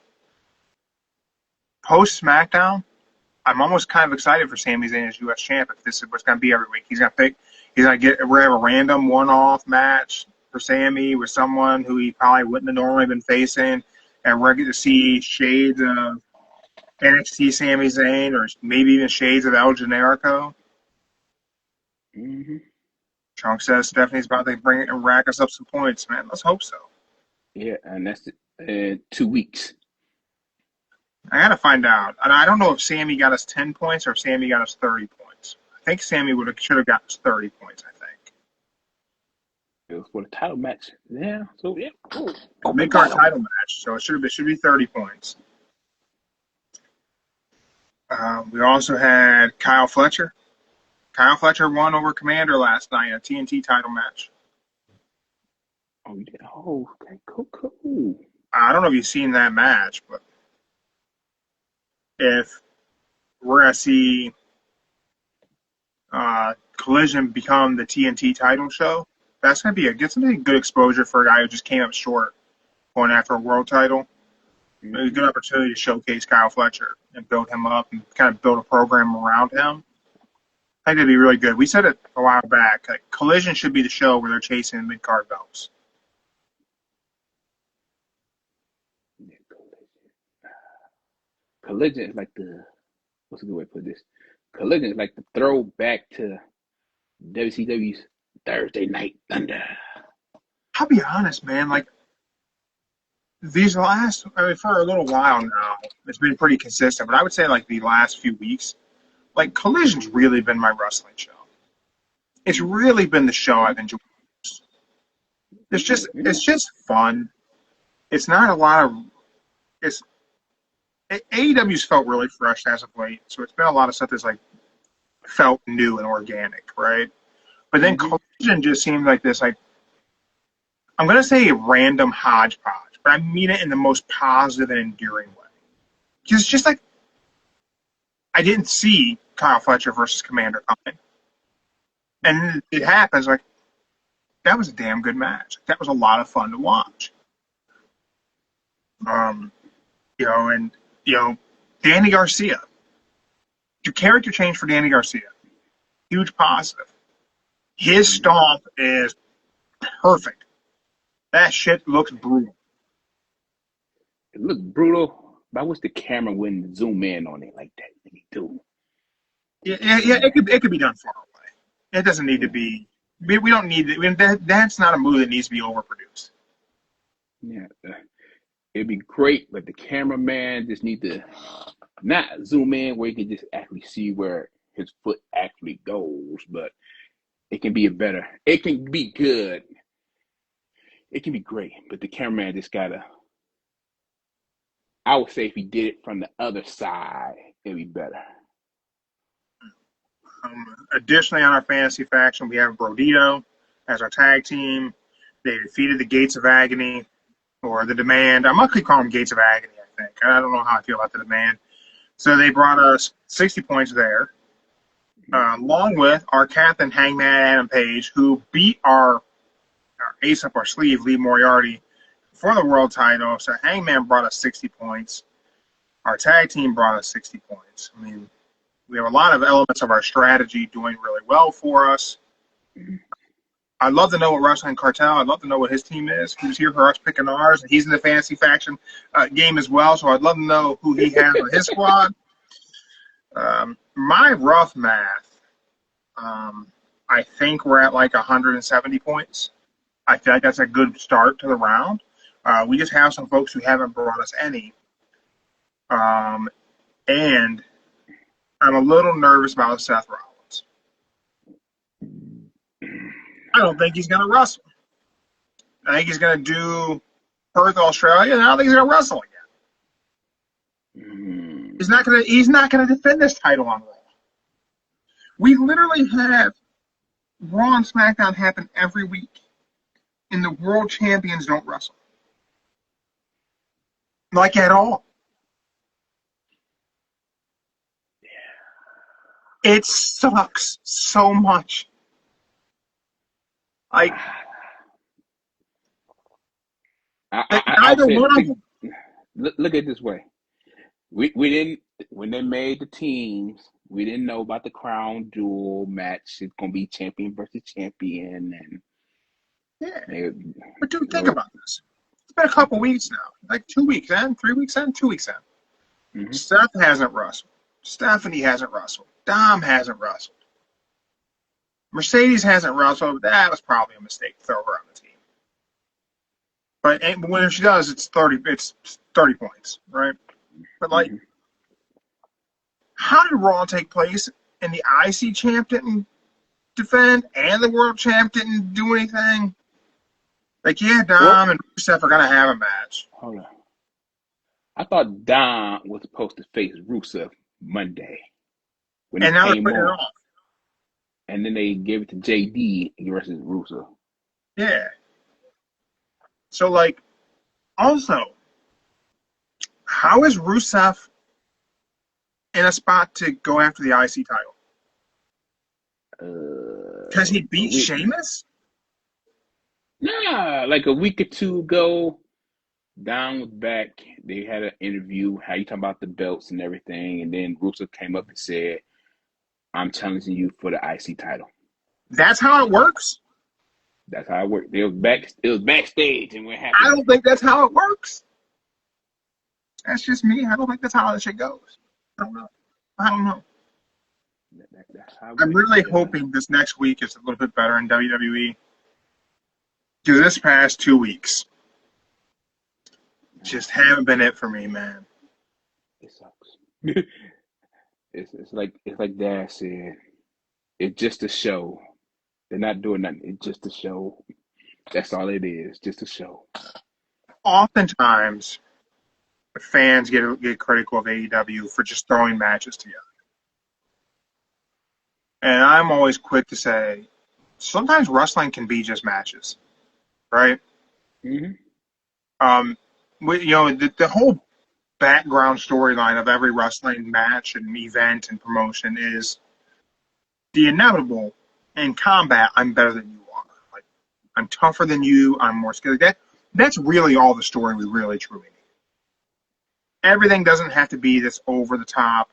post SmackDown, I'm almost kind of excited for Sami Zayn as U.S. champ if this is what's going to be every week. We're going to have a random one-off match for Sami with someone who he probably wouldn't have normally been facing, and we're going to see shades of NXT Sami Zayn or maybe even shades of El Generico. Mm-hmm. Chunk says Stephanie's about to bring it and rack us up some points, man. Let's hope so. Yeah, and that's 2 weeks. I got to find out. And I don't know if Sami got us 10 points or if Sami got us 30 points. I think Sami should have got us 30 points, I think. It was for the title match. Yeah, so yeah. Cool. Mid-card title match, so it should be 30 points. We also had Kyle Fletcher. Kyle Fletcher won over Commander last night, a TNT title match. Oh, yeah. Oh, okay, cool. I don't know if you've seen that match, but if we're going to see Collision become the TNT title show, that's going to be good exposure for a guy who just came up short going after a world title. Mm-hmm. A good opportunity to showcase Kyle Fletcher and build him up and kind of build a program around him. I think that'd be really good. We said it a while back. Like, Collision should be the show where they're chasing mid-card belts. Yeah, Collision is like what's a good way to put this? Collision is like the throwback to WCW's Thursday Night Thunder. I'll be honest, man. Like, for a little while now, it's been pretty consistent. But I would say, like, the last few weeks, like, Collision's really been my wrestling show. It's really been the show I've enjoyed most. It's just fun. It's not a lot of AEW's felt really fresh as of late, so it's been a lot of stuff that's like felt new and organic, right? But then Collision just seemed like this, like, I'm gonna say a random hodgepodge, but I mean it in the most positive and endearing way. Because it's just like I didn't see Kyle Fletcher versus Commander coming, and it happens. Like, that was a damn good match. That was a lot of fun to watch. Danny Garcia. Your character change for Danny Garcia. Huge positive. His stomp is perfect. That shit looks brutal. It looks brutal, but I wish the camera wouldn't zoom in on it like that. Yeah. It could be done far away. It doesn't need to be. We don't need it. That's not a move that needs to be overproduced. Yeah, it'd be great, but the cameraman just need to not zoom in where you can just actually see where his foot actually goes. But it can be better. It can be good. It can be great, but the cameraman just gotta. I would say if he did it from the other side, it'd be better. Additionally, on our fantasy faction, we have Brodito as our tag team. They defeated the Gates of Agony, or the Demand. I'm going to call them Gates of Agony, I think. I don't know how I feel about the Demand. So they brought us 60 points there, along with our captain, Hangman Adam Page, who beat our ace up our sleeve, Lee Moriarty, for the world title. So Hangman brought us 60 points. Our tag team brought us 60 points. I mean, we have a lot of elements of our strategy doing really well for us. I'd love to know what Wrestling Cartel, I'd love to know what his team is. He was here for us picking ours, and he's in the fantasy faction game as well, so I'd love to know who he has on his squad. My rough math, I think we're at like 170 points. I feel like that's a good start to the round. We just have some folks who haven't brought us any. And I'm a little nervous about Seth Rollins. I don't think he's going to wrestle. I think he's going to do Perth, Australia, and I don't think he's going to wrestle again. He's not going to defend this title on Raw. We literally have Raw and SmackDown happen every week, and the world champions don't wrestle. Like, at all. It sucks so much. Like, I neither said, one of them. look at it this way. We didn't, when they made the teams, we didn't know about the crown jewel match. It's gonna be champion versus champion, and Yeah. But dude, think about this. It's been a couple weeks now. Like 2 weeks in, 3 weeks in, 2 weeks in. Mm-hmm. Seth hasn't wrestled. Stephanie hasn't wrestled. Dom hasn't wrestled. Mercedes hasn't wrestled. That was probably a mistake to throw her on the team. But when she does, it's 30 points, right? But like, how did Raw take place and the IC champ didn't defend and the world champ didn't do anything? Like, yeah, Dom and Rusev are gonna have a match. Hold on. I thought Dom was supposed to face Rusev Monday when And he now came they're putting it on, off. and then they gave it to JD versus Rusev. Yeah. So, like, also, how is Rusev in a spot to go after the IC title? Because he beat Sheamus? Nah, like a week or two ago, Dom was back. They had an interview, how you talking about the belts and everything, and then Rusev came up and said, I'm challenging you for the IC title. That's how it works? That's how it worked. It was backstage, and what happened? I don't think that's how it works. That's just me. I don't think that's how that shit goes. I don't know. That's how I'm really hoping this next week is a little bit better in WWE. Because this past 2 weeks just haven't been it for me, man. It sucks. It's like Dad said. It's just a show. They're not doing nothing. It's just a show. That's all it is. Just a show. Oftentimes, fans get critical of AEW for just throwing matches together. And I'm always quick to say, sometimes wrestling can be just matches, right? Mm-hmm. The whole background storyline of every wrestling match and event and promotion is the inevitable. In combat, I'm better than you are. Like, I'm tougher than you. I'm more skilled. That's really all the story we really truly need. Everything doesn't have to be this over-the-top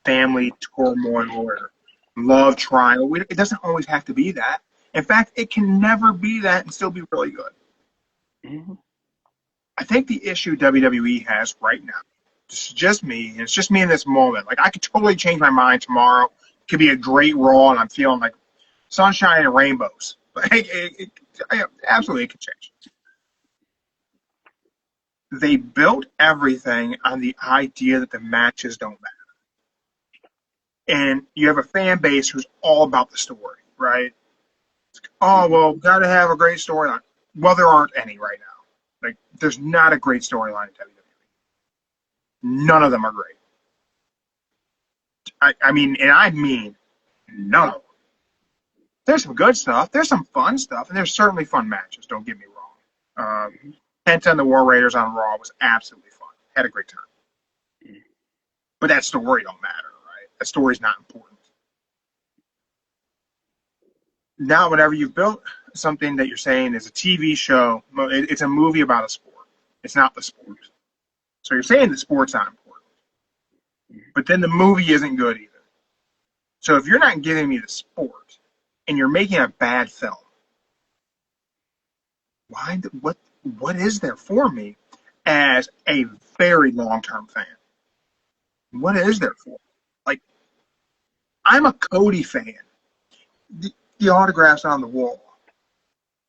family turmoil or love trial. It doesn't always have to be that. In fact, it can never be that and still be really good. Mm-hmm. I think the issue WWE has right now, this is just me, and it's just me in this moment. Like, I could totally change my mind tomorrow. It could be a great Raw, and I'm feeling like sunshine and rainbows. Like, absolutely, it could change. They built everything on the idea that the matches don't matter. And you have a fan base who's all about the story, right? Oh, well, got to have a great storyline. Well, there aren't any right now. Like, there's not a great storyline in WWE. None of them are great. I mean none of them. There's some good stuff. There's some fun stuff. And there's certainly fun matches, don't get me wrong. Penta and the War Raiders on Raw was absolutely fun. Had a great time. But that story don't matter, right? That story's not important. Now, whenever you've built something that you're saying is a TV show, it's a movie about a sport. It's not the sport. So you're saying the sport's not important. But then the movie isn't good either. So if you're not giving me the sport and you're making a bad film, what is there for me as a very long-term fan? What is there for me? Like, I'm a Cody fan. The autographs on the wall.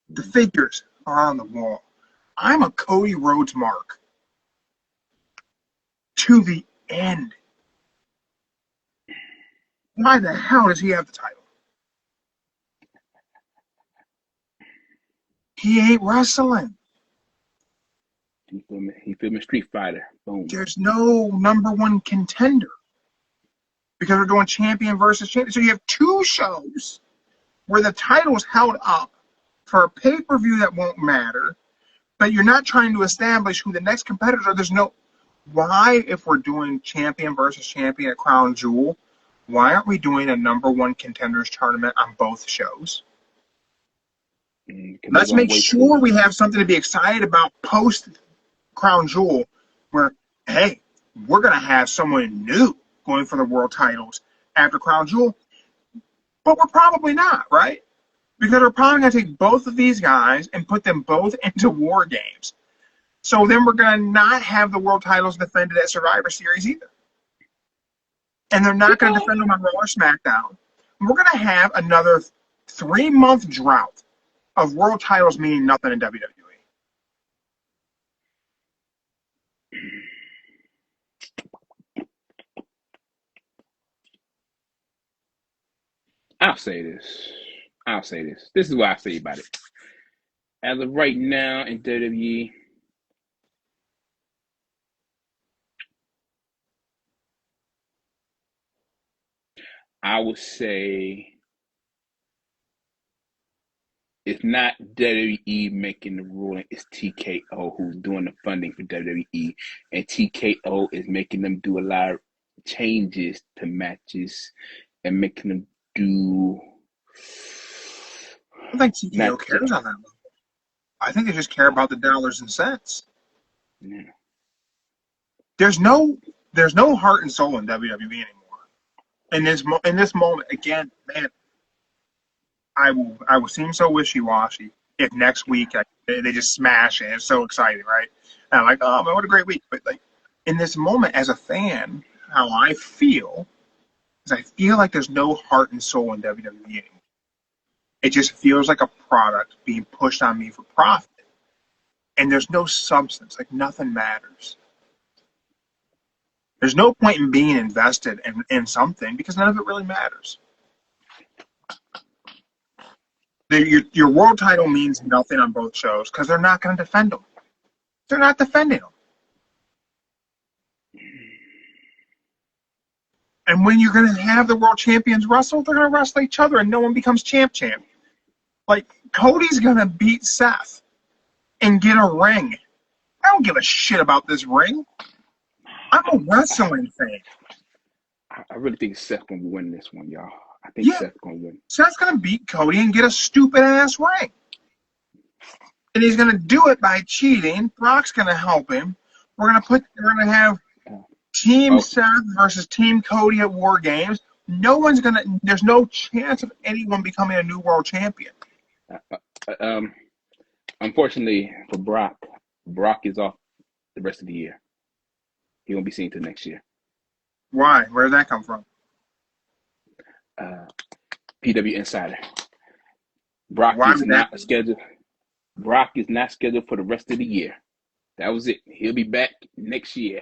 The figures are on the wall. I'm a Cody Rhodes mark. To the end. Why the hell does he have the title? He ain't wrestling. He filming Street Fighter. Boom. There's no number one contender. Because we're doing champion versus champion. So you have two shows where the title's held up for a pay-per-view that won't matter, but you're not trying to establish who the next competitors are. There's no... Why, if we're doing champion versus champion at Crown Jewel, why aren't we doing a number one contenders tournament on both shows? Let's make sure we have something to be excited about post Crown Jewel, where, hey, we're going to have someone new going for the world titles after Crown Jewel, but we're probably not, right? Because we're probably going to take both of these guys and put them both into War Games. So then we're going to not have the world titles defended at Survivor Series either. And they're not going to defend them on Raw or SmackDown. We're going to have another 3-month drought of world titles meaning nothing in WWE. I'll say this. This is what I say about it. As of right now in WWE, I would say it's not WWE making the ruling, it's TKO who's doing the funding for WWE. And TKO is making them do a lot of changes to matches and making them do. I don't think TKO cares on that level. I think they just care about the dollars and cents. Yeah. There's no heart and soul in WWE anymore. In this moment, again, man, I will seem so wishy-washy if next week they just smash it. It's so exciting, right? And I'm like, oh man, what a great week! But like in this moment, as a fan, how I feel is I feel like there's no heart and soul in WWE anymore. It just feels like a product being pushed on me for profit, and there's no substance. Like nothing matters. There's no point in being invested in something because none of it really matters. Your world title means nothing on both shows because they're not going to defend them. They're not defending them. And when you're going to have the world champions wrestle, they're going to wrestle each other and no one becomes champ. Like, Cody's going to beat Seth and get a ring. I don't give a shit about this ring. I'm a wrestling fan. I really think Seth's going to win this one, y'all. I think Seth's going to win. Seth's going to beat Cody and get a stupid-ass ring. And he's going to do it by cheating. Brock's going to help him. We're going to have Team Seth versus Team Cody at War Games. There's no chance of anyone becoming a new world champion. Unfortunately for Brock is off the rest of the year. He won't be seen till next year. Why? Where did that come from? PW Insider. Brock is not scheduled for the rest of the year. That was it. He'll be back next year.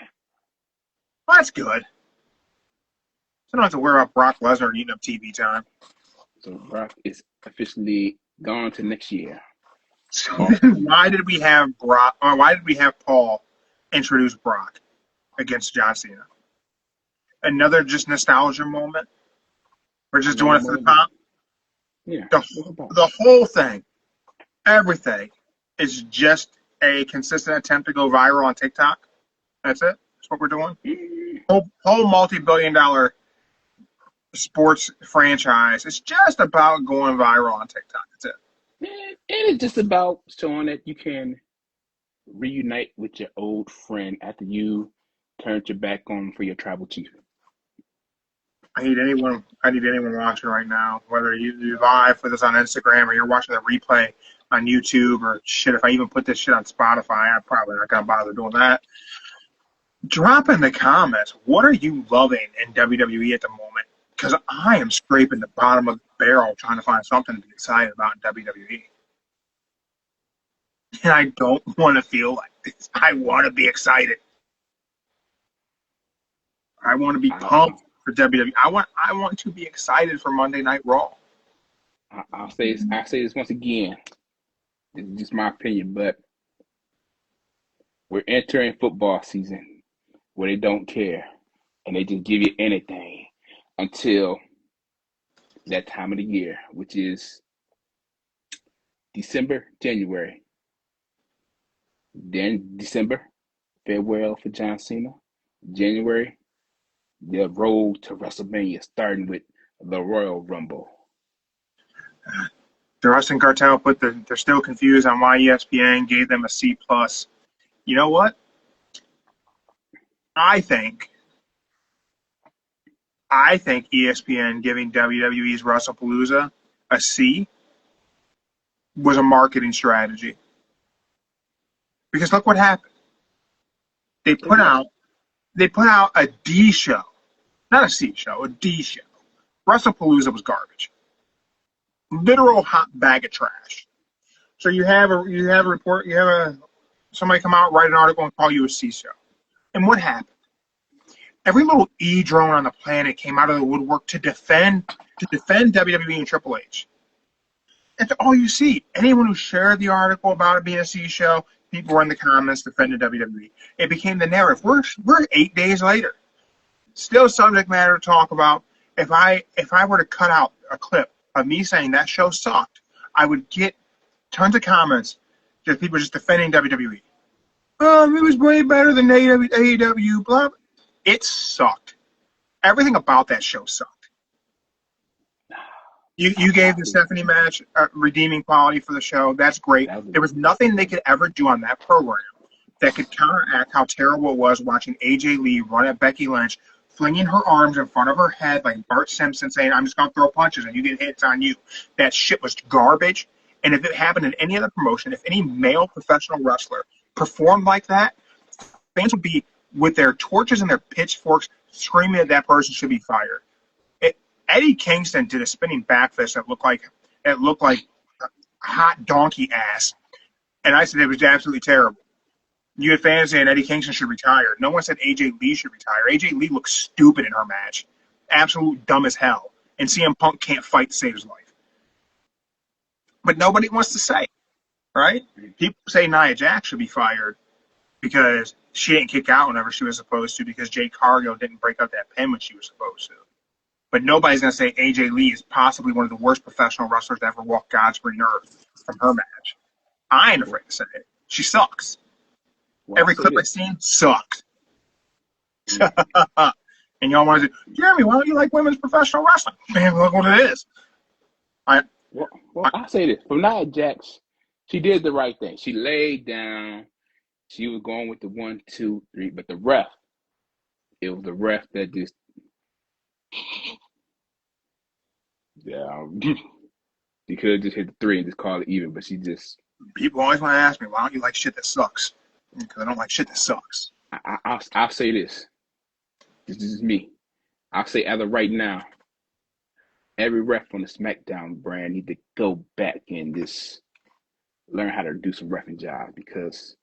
Well, that's good. So I don't have to worry about Brock Lesnar eating up TV time. So Brock is officially gone to next year. So then why did we have Paul introduce Brock against John Cena? Another just nostalgia moment? We're just doing it for the top? Yeah. The whole thing, everything, is just a consistent attempt to go viral on TikTok. That's it? That's what we're doing? Whole multi-billion-dollar sports franchise. It's just about going viral on TikTok. That's it. And it's just about showing that you can reunite with your old friend after you turned your back on him for your tribal chief. I need anyone watching right now, whether you're live with us on Instagram or you're watching the replay on YouTube or shit. If I even put this shit on Spotify, I'm probably not gonna bother doing that. Drop in the comments. What are you loving in WWE at the moment? Because I am scraping the bottom of the barrel trying to find something to be excited about in WWE. And I don't want to feel like this. I want to be excited. I want to be pumped for WWE. I want to be excited for Monday Night Raw. I'll say this once again. This is just my opinion, but we're entering football season where they don't care and they just give you anything until that time of the year, which is December, January. Then December, farewell for John Cena. January, the road to WrestleMania, starting with the Royal Rumble. The Wrestling Cartel they're still confused on why ESPN gave them a C+. You know what? I think ESPN giving WWE's Wrestlepalooza a C was a marketing strategy. Because look what happened. They put out a D show. Not a C show, a D show. Wrestlepalooza was garbage. Literal hot bag of trash. So you have a report, somebody come out, write an article, and call you a C show. And what happened? Every little E drone on the planet came out of the woodwork to defend WWE and Triple H. That's all you see. Anyone who shared the article about it being a C show, people were in the comments defending WWE. It became the narrative. We're 8 days later. Still subject matter to talk about. If I were to cut out a clip of me saying that show sucked, I would get tons of comments, just people just defending WWE. It was way better than AEW, blah. It sucked. Everything about that show sucked. You gave the Stephanie match a redeeming quality for the show. That's great. There was nothing they could ever do on that program that could counteract how terrible it was watching AJ Lee run at Becky Lynch, flinging her arms in front of her head like Bart Simpson, saying, "I'm just going to throw punches and you get hits on you." That shit was garbage. And if it happened in any other promotion, if any male professional wrestler performed like that, fans would be with their torches and their pitchforks screaming that that person should be fired. Eddie Kingston did a spinning back fist that looked like hot donkey ass. And I said it was absolutely terrible. You had fans saying Eddie Kingston should retire. No one said AJ Lee should retire. AJ Lee looked stupid in her match. Absolute dumb as hell. And CM Punk can't fight to save his life. But nobody wants to say it, right? People say Nia Jax should be fired because she didn't kick out whenever she was supposed to, because Jade Cargill didn't break up that pin when she was supposed to. But nobody's going to say AJ Lee is possibly one of the worst professional wrestlers to ever walk God's green earth from her match. I ain't afraid to say it. She sucks. Well, every clip I've seen sucks. And y'all want to say, Jeremy, why don't you like women's professional wrestling? Man, look what it is. I'll say this. For Nia Jax, she did the right thing. She laid down. She was going with the 1, 2, 3. But it was the ref that just, yeah, she could have just hit the 3 and just call it even, but she just. People always want to ask me, why don't you like shit that sucks? Because I don't like shit that sucks. I'll say this. This is me. I'll say as of right now, every ref on the SmackDown brand need to go back and just learn how to do some reffing jobs, because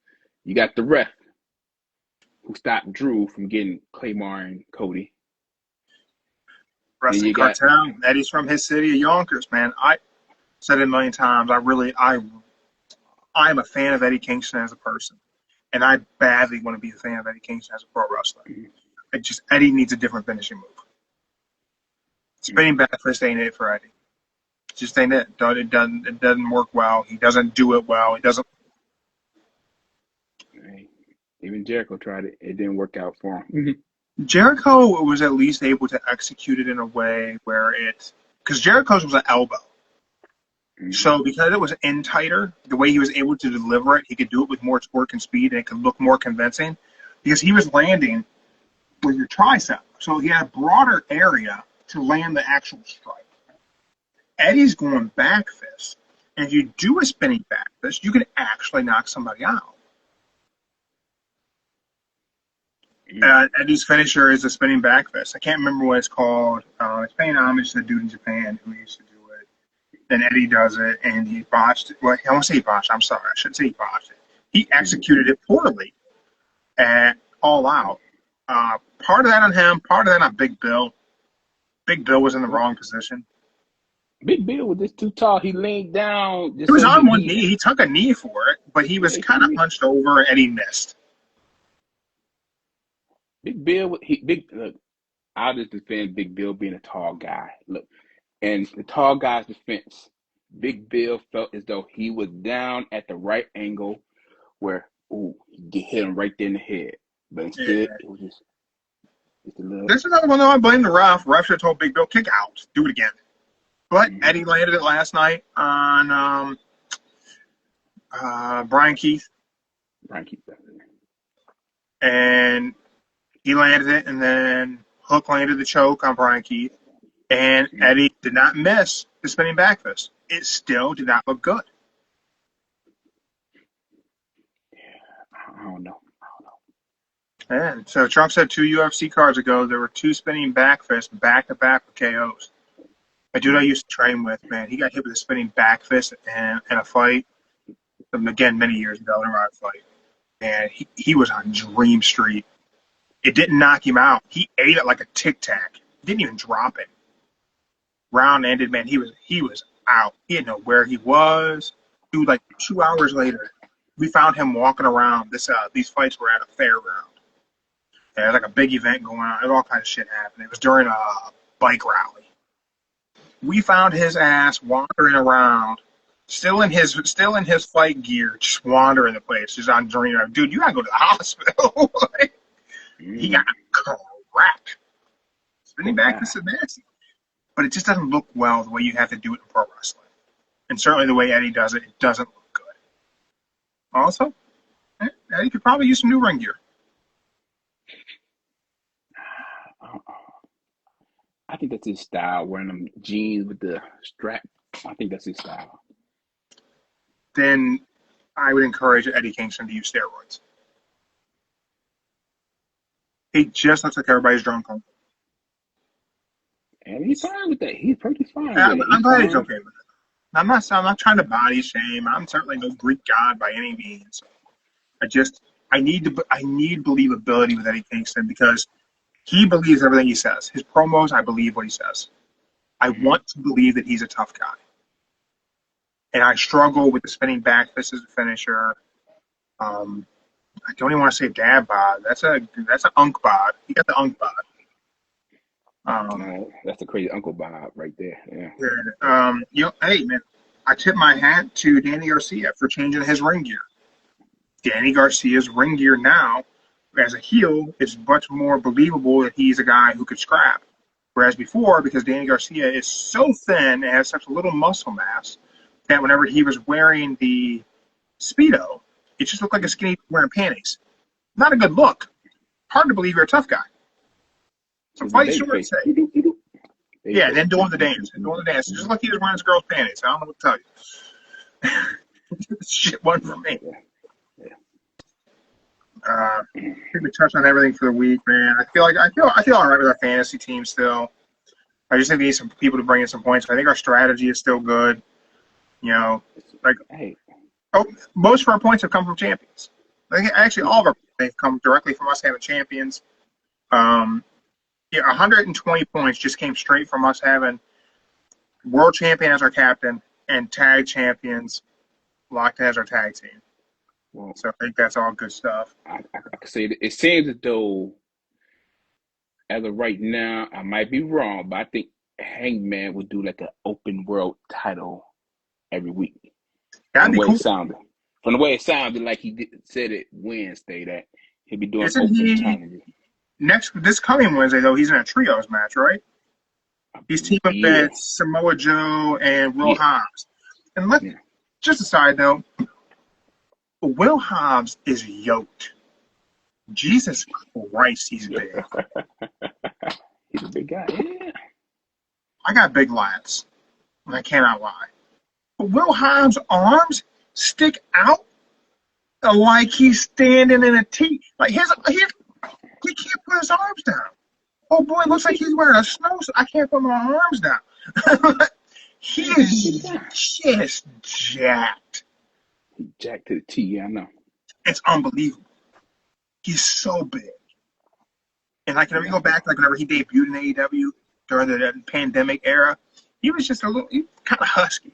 you got the ref who stopped Drew from getting Claymore and Cody. Wrestling Cartel. Eddie's from his city of Yonkers, man. I said it a million times. I'm a fan of Eddie Kingston as a person, and I badly want to be a fan of Eddie Kingston as a pro wrestler. Eddie needs a different finishing move. Spinning back fist ain't it for Eddie. It just ain't it. It doesn't work well. He doesn't do it well. He doesn't. Even Jericho tried it. It didn't work out for him. Jericho was at least able to execute it in a way where because Jericho's was an elbow. Mm-hmm. So because it was in tighter, the way he was able to deliver it, he could do it with more torque and speed, and it could look more convincing because he was landing with your tricep. So he had a broader area to land the actual strike. Eddie's going back fist. And if you do a spinning back fist, you can actually knock somebody out. Eddie's finisher is a spinning back fist. I can't remember what it's called. It's paying homage to the dude in Japan who used to do it. Then Eddie does it, and he botched it. Well, I won't say he botched. I'm sorry. I shouldn't say he botched it. He executed it poorly at All Out. Part of that on him, part of that on Big Bill. Big Bill was in the wrong position. Big Bill was just too tall. He leaned down. He was on one knee. He took a knee for it, but he was kind of hunched over, and he missed. Big Bill, look, I'll just defend Big Bill being a tall guy. Look, and the tall guy's defense, Big Bill felt as though he was down at the right angle where, he get hit him right there in the head. But instead, it was just a little. There's another one, though. I blame the ref. Ref should have told Big Bill, kick out. Do it again. But Eddie landed it last night on Brian Keith. And he landed it, and then Hook landed the choke on Brian Keith. And Eddie did not miss the spinning back fist. It still did not look good. I don't know. And so Trump said 2 UFC cards ago there were 2 spinning back fists back-to-back with KOs. A dude I used to train with, man, he got hit with a spinning back fist in a fight, again, many years ago in a rock fight. And he was on Dream Street. It didn't knock him out. He ate it like a Tic Tac. Didn't even drop it. Round ended, man. He was out. He didn't know where he was. Dude, like 2 hours later, we found him walking around. These fights were at a fairground. And there was like a big event going on. All kinds of shit happened. It was during a bike rally. We found his ass wandering around, still in his fight gear, just wandering the place, just on Dream. Dude, you gotta go to the hospital. He got cracked. Spinning back is nasty. But it just doesn't look well the way you have to do it in pro wrestling. And certainly the way Eddie does it, it doesn't look good. Also, Eddie could probably use some new ring gear. I think that's his style, wearing them jeans with the strap. I think that's his style. Then I would encourage Eddie Kingston to use steroids. He just looks like everybody's drunk on. And he's fine with that. He's pretty fine I'm with it. glad he's okay with it. I'm not trying to body shame. I'm certainly no Greek god by any means. I need believability with Eddie Kingston because he believes everything he says. His promos, I believe what he says. I want to believe that he's a tough guy. And I struggle with the spinning back fist as a finisher. I don't even want to say dad bod. That's an unk bod. He got the unk bod. That's a crazy Uncle Bob right there. Yeah. Hey man, I tip my hat to Danny Garcia for changing his ring gear. Danny Garcia's ring gear now, as a heel, is much more believable that he's a guy who could scrap. Whereas before, because Danny Garcia is so thin and has such little muscle mass, that whenever he was wearing the Speedo, it just looked like a skinny wearing panties. Not a good look. Hard to believe you're a tough guy. So fight short, say. Yeah, then doing the dance. Just like he was wearing his girl's panties. I don't know what to tell you. Shit wasn't for me. I think we touched on everything for the week, man. I feel all right with our fantasy team still. I just think we need some people to bring in some points. I think our strategy is still good. Most of our points have come from champions. I think actually all of our points have come directly from us having champions. 120 points just came straight from us having world champion as our captain and tag champions locked as our tag team. Well, so I think that's all good stuff. I could say it seems as though, as of right now, I might be wrong, but I think Hangman would do like an open world title every week. That'd be cool. From the way it sounded, like he said it Wednesday, that he'll be doing open challenges. This coming Wednesday, though, he's in a trios match, right? He's teaming with Samoa Joe and Will Hobbs. And just a side note, Will Hobbs is yoked. Jesus Christ, he's big. He's a big guy, yeah. I got big lats, and I cannot lie. But Will Hobbs' arms stick out like he's standing in a T. Like he can't put his arms down. Oh boy, it looks like he's wearing a snowsuit. I can't put my arms down. He is just jacked. He's jacked to the T, yeah, I know. It's unbelievable. He's so big. And like whenever you go back, like whenever he debuted in AEW during the pandemic era, he was just kind of husky.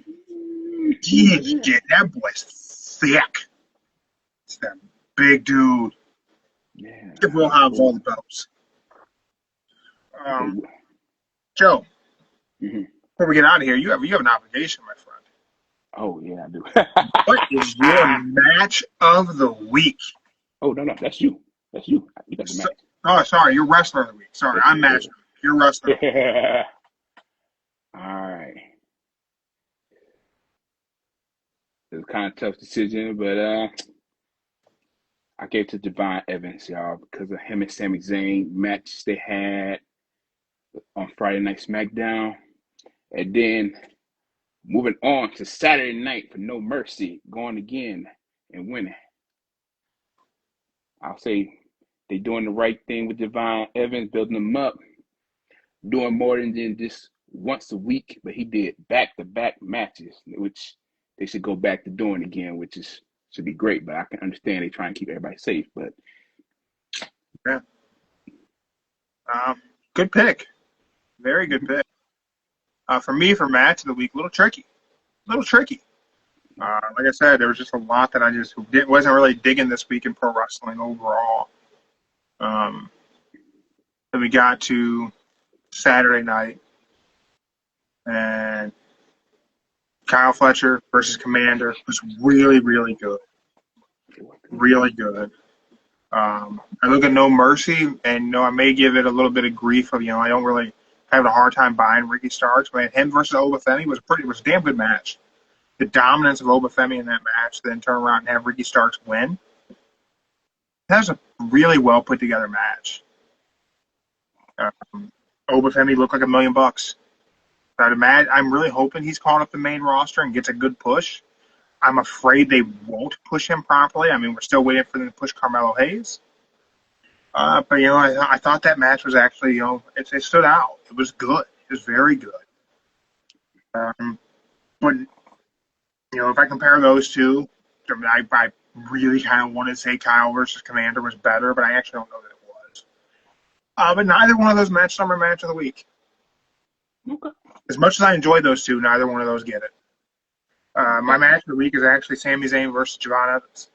That boy's thick. It's that big dude. Yeah. Give Will Hobbs all the belts. Joe, before we get out of here, you have an obligation, my friend. Oh, yeah, I do. What is your match of the week? Oh, no, that's you. That's you. You got the match. Oh, sorry, you're wrestler of the week. Sorry, I'm match. You're wrestler. All right. It was kind of tough decision, but I gave it to Divine Evans, y'all, because of him and Sami Zayn match they had on Friday Night SmackDown. And then moving on to Saturday night for No Mercy, going again and winning. I'll say they're doing the right thing with Divine Evans, building them up, doing more than just once a week, but he did back-to-back matches, which they should go back to doing again, which should be great. But I can understand they try and keep everybody safe. But yeah, good pick, very good pick. For me, for match of the week, a little tricky. Like I said, there was just a lot that I just wasn't really digging this week in pro wrestling overall. Then we got to Saturday night, and Kyle Fletcher versus Commander was really, really good. Really good. I look at No Mercy, and I may give it a little bit of grief of, I don't really have a hard time buying Ricky Starks, but him versus Obafemi was a damn good match. The dominance of Obafemi in that match, then turn around and have Ricky Starks win. That was a really well put together match. Obafemi looked like $1 million. I'm really hoping he's caught up the main roster and gets a good push. I'm afraid they won't push him properly. I mean, we're still waiting for them to push Carmelo Hayes. But, I thought that match was actually, it stood out. It was good. It was very good. But, if I compare those two, I really kind of want to say Kyle versus Commander was better, but I actually don't know that it was. But neither one of those matches are my match of the week. okay. As much as I enjoyed those two, neither one of those get it. My match of the week is actually Sami Zayn versus Javon Evans.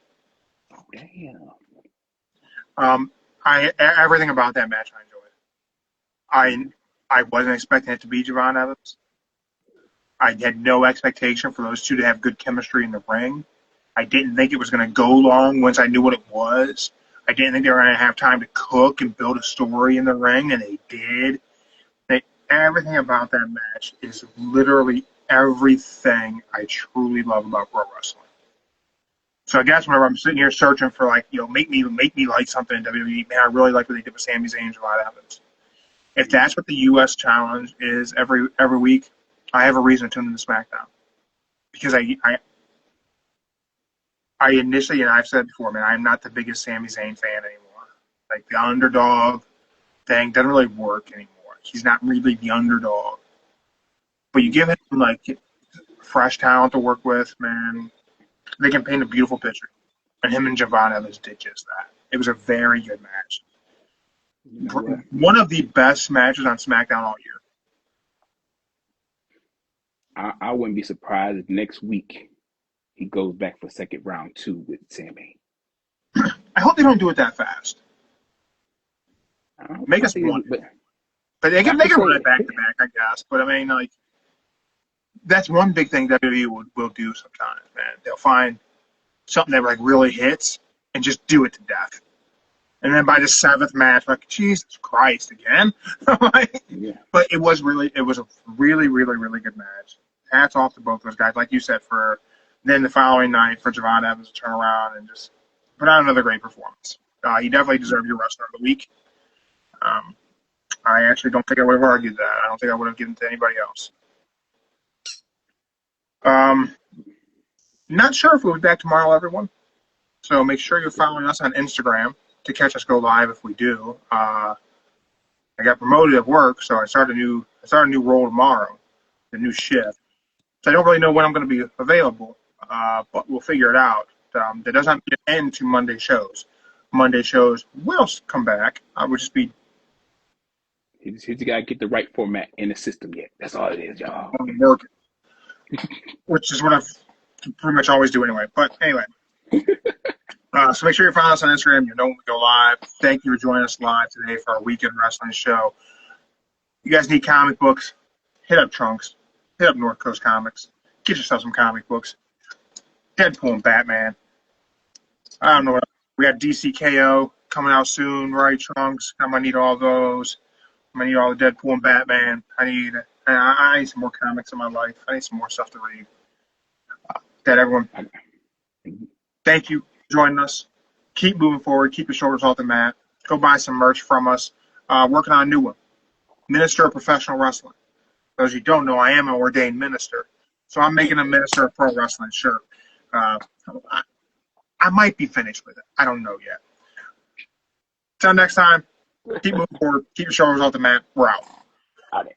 Damn. Everything about that match I enjoyed. I wasn't expecting it to be Javon Evans. I had no expectation for those two to have good chemistry in the ring. I didn't think it was going to go long once I knew what it was. I didn't think they were going to have time to cook and build a story in the ring, and they did. Everything about that match is literally everything I truly love about pro wrestling. So I guess whenever I'm sitting here searching for make me like something in WWE, man, I really like what they did with Sami Zayn and Javon Evans. If that's what the U.S. challenge is every week, I have a reason to tune into SmackDown. Because I initially, and I've said before, man, I'm not the biggest Sami Zayn fan anymore. Like, the underdog thing doesn't really work anymore. He's not really the underdog. But you give him, fresh talent to work with, man, they can paint a beautiful picture. And him and Javon Evans did just that. It was a very good match. One of the best matches on SmackDown all year. I wouldn't be surprised if next week he goes back for second round 2 with Sami. I hope they don't do it that fast. Make us one. But they can run it back to back, I guess. But I mean, that's one big thing WWE will do sometimes, man. They'll find something that really hits and just do it to death. And then by the 7th match, Jesus Christ, again. Yeah. But it was a really, really, really good match. Hats off to both those guys, like you said, for then the following night for Javon Evans to turn around and just put out another great performance. He definitely deserved your wrestler of the week. I actually don't think I would have argued that. I don't think I would have given it to anybody else. Not sure if we'll be back tomorrow, everyone. So make sure you're following us on Instagram to catch us go live if we do. I got promoted at work, so I start a new role tomorrow, the new shift. So I don't really know when I'm going to be available, but we'll figure it out. That doesn't end to Monday shows. Monday shows will come back. We'll just be. He's got to get the right format in the system yet. That's all it is, y'all. Working, which is what I pretty much always do anyway. But anyway. So make sure you follow us on Instagram. You know when we go live. Thank you for joining us live today for our weekend wrestling show. You guys need comic books? Hit up Trunks. Hit up North Coast Comics. Get yourself some comic books. Deadpool and Batman. I don't know what else. We got DCKO coming out soon, right, Trunks? I'm going to need all those. I'm going to need all the Deadpool and Batman. I need some more comics in my life. I need some more stuff to read. that, everyone. Thank you for joining us. Keep moving forward. Keep your shoulders off the mat. Go buy some merch from us. Working on a new one. Minister of Professional Wrestling. Those you don't know, I am an ordained minister. So I'm making a Minister of Pro Wrestling shirt. I might be finished with it. I don't know yet. Till next time, keep moving forward. Keep your shoulders off the mat. We're out. All right.